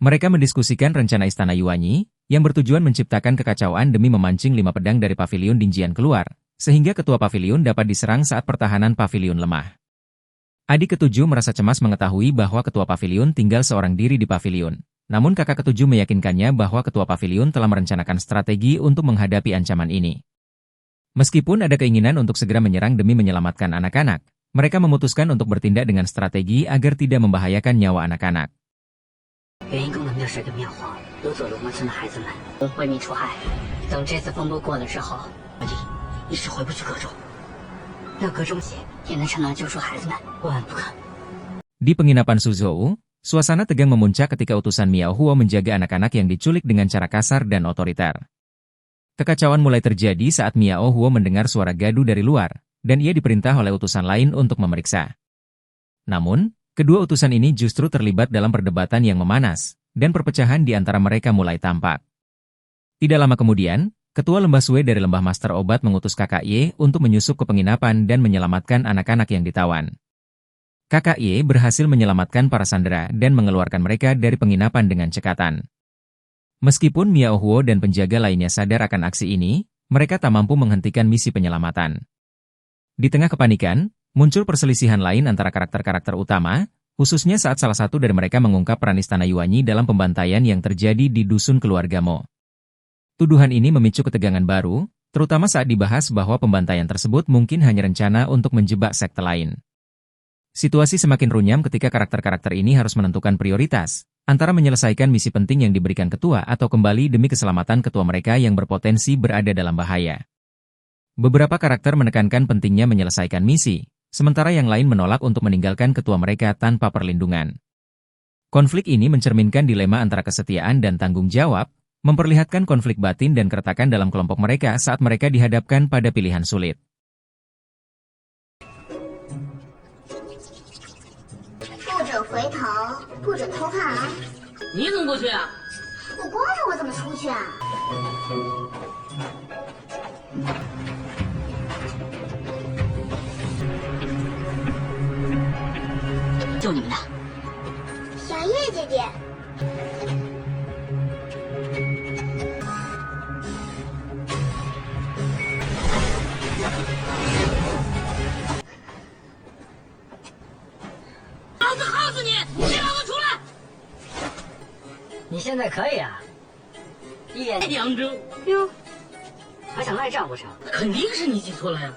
A: Mereka mendiskusikan rencana Istana Yuanyi, yang bertujuan menciptakan kekacauan demi memancing 5 pedang dari paviliun Dinjian keluar, sehingga ketua paviliun dapat diserang saat pertahanan paviliun lemah. Adik ketujuh merasa cemas mengetahui bahwa ketua paviliun tinggal seorang diri di paviliun, namun kakak ketujuh meyakinkannya bahwa ketua paviliun telah merencanakan strategi untuk menghadapi ancaman ini. Meskipun ada keinginan untuk segera menyerang demi menyelamatkan anak-anak, mereka memutuskan untuk bertindak dengan strategi agar tidak membahayakan nyawa anak-anak. Di penginapan Suzhou, suasana tegang memuncak ketika utusan Miao Huo menjaga anak-anak yang diculik dengan cara kasar dan otoriter. Kekacauan mulai terjadi saat Miao Huo mendengar suara gaduh dari luar, dan ia diperintah oleh utusan lain untuk memeriksa. Namun, kedua utusan ini justru terlibat dalam perdebatan yang memanas, dan perpecahan di antara mereka mulai tampak. Tidak lama kemudian, Ketua Lembah Sue dari Lembah Master Obat mengutus Kakak Ye untuk menyusup ke penginapan dan menyelamatkan anak-anak yang ditawan. Kakak Ye berhasil menyelamatkan para sandera dan mengeluarkan mereka dari penginapan dengan cekatan. Meskipun Miao Huo dan penjaga lainnya sadar akan aksi ini, mereka tak mampu menghentikan misi penyelamatan. Di tengah kepanikan, muncul perselisihan lain antara karakter-karakter utama, khususnya saat salah satu dari mereka mengungkap peran Istana Yuanyi dalam pembantaian yang terjadi di Dusun Keluarga Mo. Tuduhan ini memicu ketegangan baru, terutama saat dibahas bahwa pembantaian tersebut mungkin hanya rencana untuk menjebak sekte lain. Situasi semakin runyam ketika karakter-karakter ini harus menentukan prioritas, antara menyelesaikan misi penting yang diberikan ketua atau kembali demi keselamatan ketua mereka yang berpotensi berada dalam bahaya. Beberapa karakter menekankan pentingnya menyelesaikan misi, sementara yang lain menolak untuk meninggalkan ketua mereka tanpa perlindungan. Konflik ini mencerminkan dilema antara kesetiaan dan tanggung jawab, memperlihatkan konflik batin dan keretakan dalam kelompok mereka saat mereka dihadapkan pada pilihan sulit.
B: 不准回头，不准偷看啊！
C: 你怎么过去啊？
B: 我光着我怎么出去啊？
C: 救你们的。
B: 小叶姐姐，
C: 老子耗死你！你给老子出来！你现在可以啊，一脸佯装哟，还想赖账不成？肯定是你记错了呀！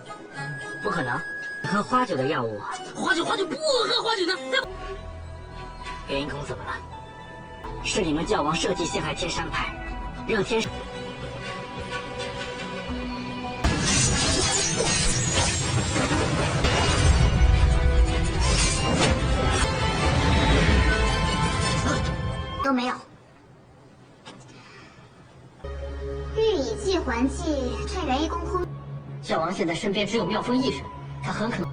C: 不可能，喝花酒的药物，花酒不喝花酒的。元婴宫怎么了？是你们教王设计陷害天山派，让天山。
B: 都没有。欲以祭还祭，趁元一宫空。
C: 教王现在身边只有妙风一人，他很可能。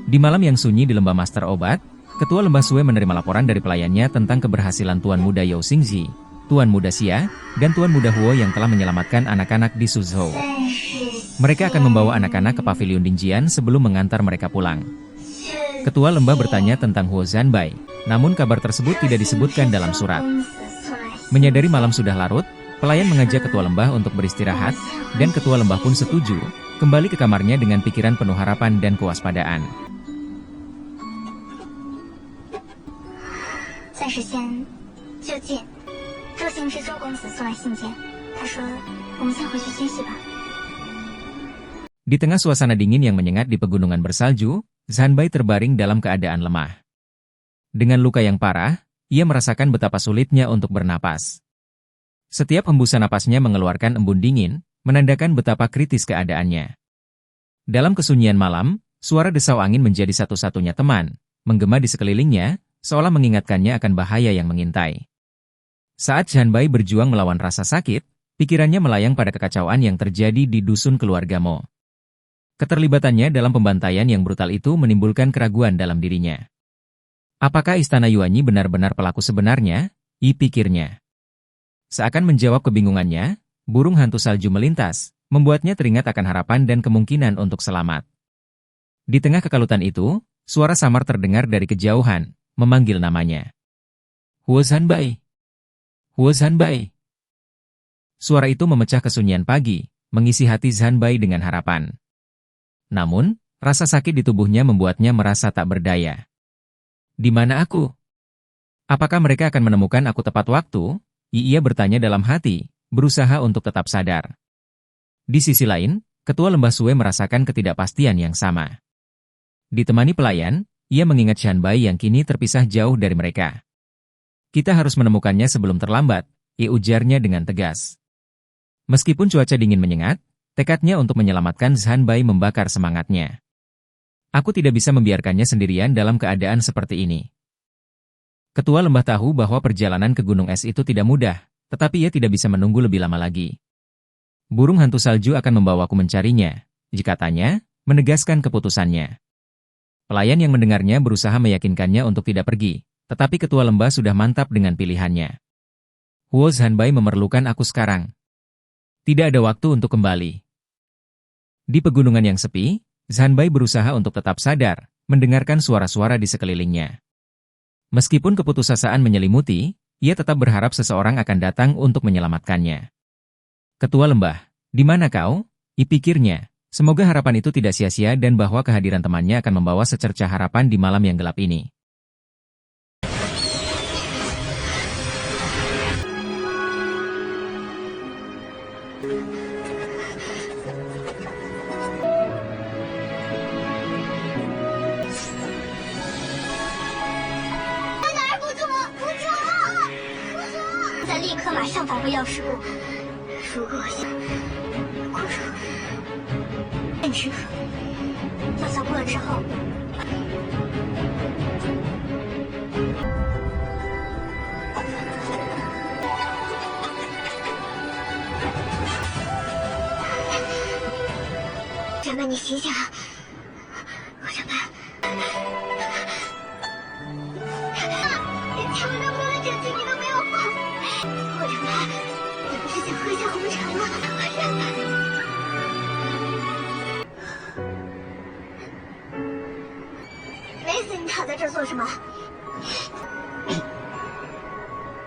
A: Di malam yang sunyi di lembah Master Obat, Ketua Lembah Sue menerima laporan dari pelayannya tentang keberhasilan Tuan Muda Yao Xingzi, Tuan Muda Xia, dan Tuan Muda Huo yang telah menyelamatkan anak-anak di Suzhou. Mereka akan membawa anak-anak ke pavilion Dinjian sebelum mengantar mereka pulang. Ketua lembah bertanya tentang Huo Zanbai, namun kabar tersebut tidak disebutkan dalam surat. Menyadari malam sudah larut, pelayan mengajak ketua lembah untuk beristirahat, dan ketua lembah pun setuju, kembali ke kamarnya dengan pikiran penuh harapan dan kewaspadaan.
B: 暂时先就近。周行至宗公子送来信件，他说我们先回去休息吧。
A: Di tengah suasana dingin yang menyengat di pegunungan bersalju, Zanbai terbaring dalam keadaan lemah. Dengan luka yang parah, ia merasakan betapa sulitnya untuk bernapas. Setiap hembusan napasnya mengeluarkan embun dingin, menandakan betapa kritis keadaannya. Dalam kesunyian malam, suara desau angin menjadi satu-satunya teman, menggema di sekelilingnya, seolah mengingatkannya akan bahaya yang mengintai. Saat Zanbai berjuang melawan rasa sakit, pikirannya melayang pada kekacauan yang terjadi di dusun keluarga Mo. Keterlibatannya dalam pembantaian yang brutal itu menimbulkan keraguan dalam dirinya. Apakah Istana Yuanyi benar-benar pelaku sebenarnya? Pikirnya. Seakan menjawab kebingungannya, burung hantu salju melintas, membuatnya teringat akan harapan dan kemungkinan untuk selamat. Di tengah kekalutan itu, suara samar terdengar dari kejauhan, memanggil namanya. Huo Zanbai! Huo Zanbai! Suara itu memecah kesunyian pagi, mengisi hati Zanbai dengan harapan. Namun, rasa sakit di tubuhnya membuatnya merasa tak berdaya. Di mana aku? Apakah mereka akan menemukan aku tepat waktu? Ia bertanya dalam hati, berusaha untuk tetap sadar. Di sisi lain, Ketua Lembah Sue merasakan ketidakpastian yang sama. Ditemani pelayan, ia mengingat Zanbai yang kini terpisah jauh dari mereka. Kita harus menemukannya sebelum terlambat, ujarnya dengan tegas. Meskipun cuaca dingin menyengat, tekadnya untuk menyelamatkan Zanbai membakar semangatnya. Aku tidak bisa membiarkannya sendirian dalam keadaan seperti ini. Ketua lembah tahu bahwa perjalanan ke Gunung Es itu tidak mudah, tetapi ia tidak bisa menunggu lebih lama lagi. Burung hantu salju akan membawaku mencarinya, katanya, menegaskan keputusannya. Pelayan yang mendengarnya berusaha meyakinkannya untuk tidak pergi, tetapi ketua lembah sudah mantap dengan pilihannya. Huo Zhanbai memerlukan aku sekarang. Tidak ada waktu untuk kembali. Di pegunungan yang sepi, Zhanbai berusaha untuk tetap sadar, mendengarkan suara-suara di sekelilingnya. Meskipun keputusasaan menyelimuti, ia tetap berharap seseorang akan datang untuk menyelamatkannya. Ketua Lembah, di mana kau? Pikirnya. Semoga harapan itu tidak sia-sia dan bahwa kehadiran temannya akan membawa secercah harapan di malam yang gelap ini.
B: 展曼，你醒醒！展曼，连前面那么多的酒精你都没有喝，展曼，你不是想喝一下红茶吗？展曼，累死你躺在这儿做什么？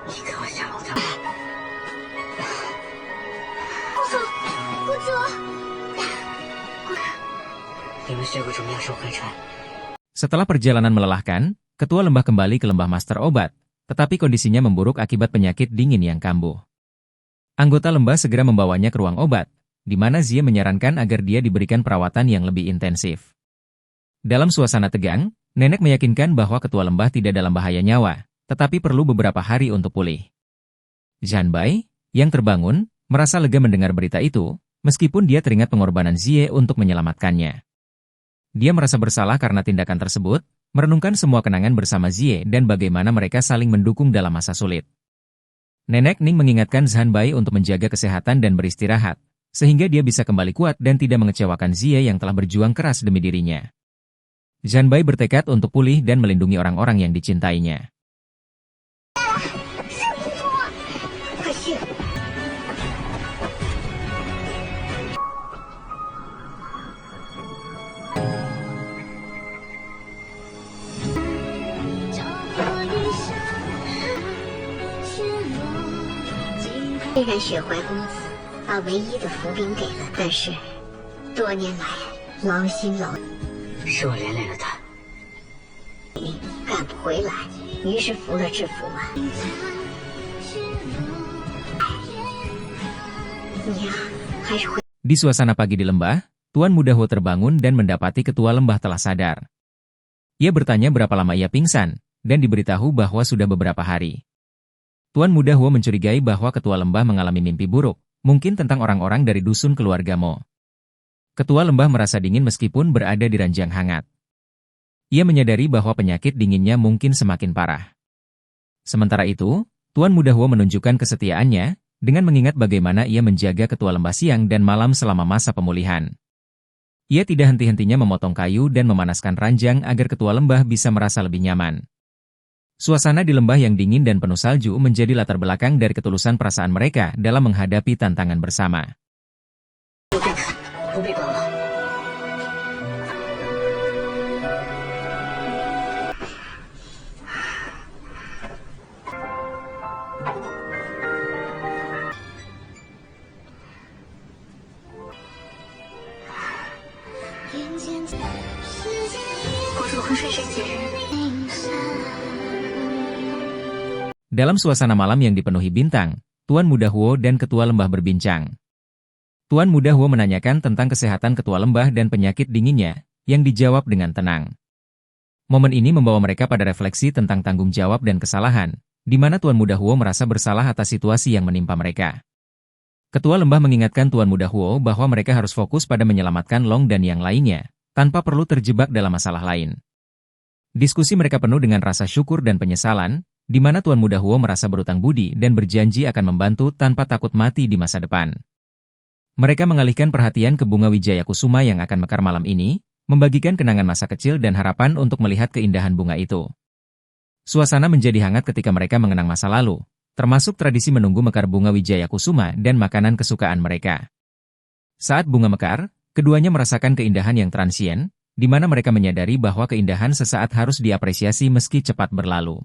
C: 你给我下楼跳！
B: 公主。
A: Setelah perjalanan melelahkan, Ketua Lembah kembali ke Lembah Master Obat, tetapi kondisinya memburuk akibat penyakit dingin yang kambuh. Anggota lembah segera membawanya ke ruang obat, di mana Zie menyarankan agar dia diberikan perawatan yang lebih intensif. Dalam suasana tegang, nenek meyakinkan bahwa Ketua Lembah tidak dalam bahaya nyawa, tetapi perlu beberapa hari untuk pulih. Zhanbai, yang terbangun, merasa lega mendengar berita itu, meskipun dia teringat pengorbanan Zie untuk menyelamatkannya. Dia merasa bersalah karena tindakan tersebut, merenungkan semua kenangan bersama Zie dan bagaimana mereka saling mendukung dalam masa sulit. Nenek Ning mengingatkan Zhanbai untuk menjaga kesehatan dan beristirahat, sehingga dia bisa kembali kuat dan tidak mengecewakan Zie yang telah berjuang keras demi dirinya. Zhanbai bertekad untuk pulih dan melindungi orang-orang yang dicintainya.
B: 虽然雪怀公子把唯一的伏兵给了，但是多年来劳心劳力，
C: 是我连累了他，
B: 赶不回来，于是服了制服嘛。你呀，还是会。
A: Di suasana pagi di lembah, Tuan Muda Huo terbangun dan mendapati ketua lembah telah sadar. Ia bertanya berapa lama ia pingsan, dan diberitahu bahwa sudah beberapa hari. Tuan Muda Huo mencurigai bahwa ketua lembah mengalami mimpi buruk, mungkin tentang orang-orang dari dusun keluarga Mo. Ketua lembah merasa dingin meskipun berada di ranjang hangat. Ia menyadari bahwa penyakit dinginnya mungkin semakin parah. Sementara itu, Tuan Muda Huo menunjukkan kesetiaannya, dengan mengingat bagaimana ia menjaga ketua lembah siang dan malam selama masa pemulihan. Ia tidak henti-hentinya memotong kayu dan memanaskan ranjang agar ketua lembah bisa merasa lebih nyaman. Suasana di lembah yang dingin dan penuh salju menjadi latar belakang dari ketulusan perasaan mereka dalam menghadapi tantangan bersama. Dalam suasana malam yang dipenuhi bintang, Tuan Muda Huo dan Ketua Lembah berbincang. Tuan Muda Huo menanyakan tentang kesehatan Ketua Lembah dan penyakit dinginnya, yang dijawab dengan tenang. Momen ini membawa mereka pada refleksi tentang tanggung jawab dan kesalahan, di mana Tuan Muda Huo merasa bersalah atas situasi yang menimpa mereka. Ketua Lembah mengingatkan Tuan Muda Huo bahwa mereka harus fokus pada menyelamatkan Long dan yang lainnya, tanpa perlu terjebak dalam masalah lain. Diskusi mereka penuh dengan rasa syukur dan penyesalan, di mana Tuan Muda Huo merasa berutang budi dan berjanji akan membantu tanpa takut mati di masa depan. Mereka mengalihkan perhatian ke bunga Wijaya Kusuma yang akan mekar malam ini, membagikan kenangan masa kecil dan harapan untuk melihat keindahan bunga itu. Suasana menjadi hangat ketika mereka mengenang masa lalu, termasuk tradisi menunggu mekar bunga Wijaya Kusuma dan makanan kesukaan mereka. Saat bunga mekar, keduanya merasakan keindahan yang transien, di mana mereka menyadari bahwa keindahan sesaat harus diapresiasi meski cepat berlalu.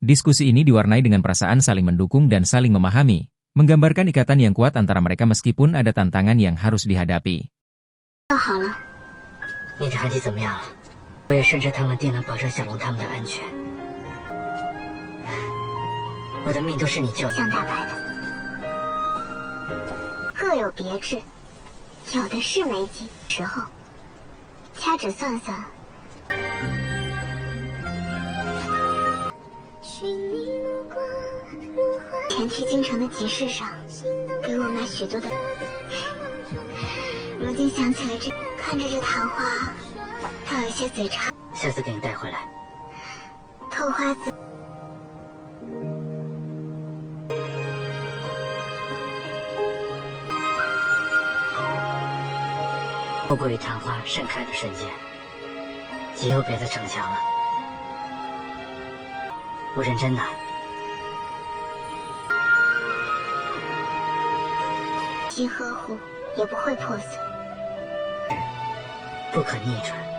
A: Diskusi ini diwarnai dengan perasaan saling mendukung dan saling memahami, menggambarkan ikatan yang kuat antara mereka meskipun ada tantangan yang harus dihadapi.
B: 好了，
C: 你的孩子怎么样了？我也顺着他们定能保证小龙他们的安全。我的命都是你救的。
B: 像大白的，各有别致，有的是没几时候，掐指算算。前去京城的集市上，给我买许多的。如今想起来看着这桃花，倒有些嘴馋。
C: 下次给你带回来。
B: 透花子。
C: 莫过于昙花盛开的瞬间，即有别的逞强了。我认真的。
B: 心呵护也不会破碎，
C: 不可逆转。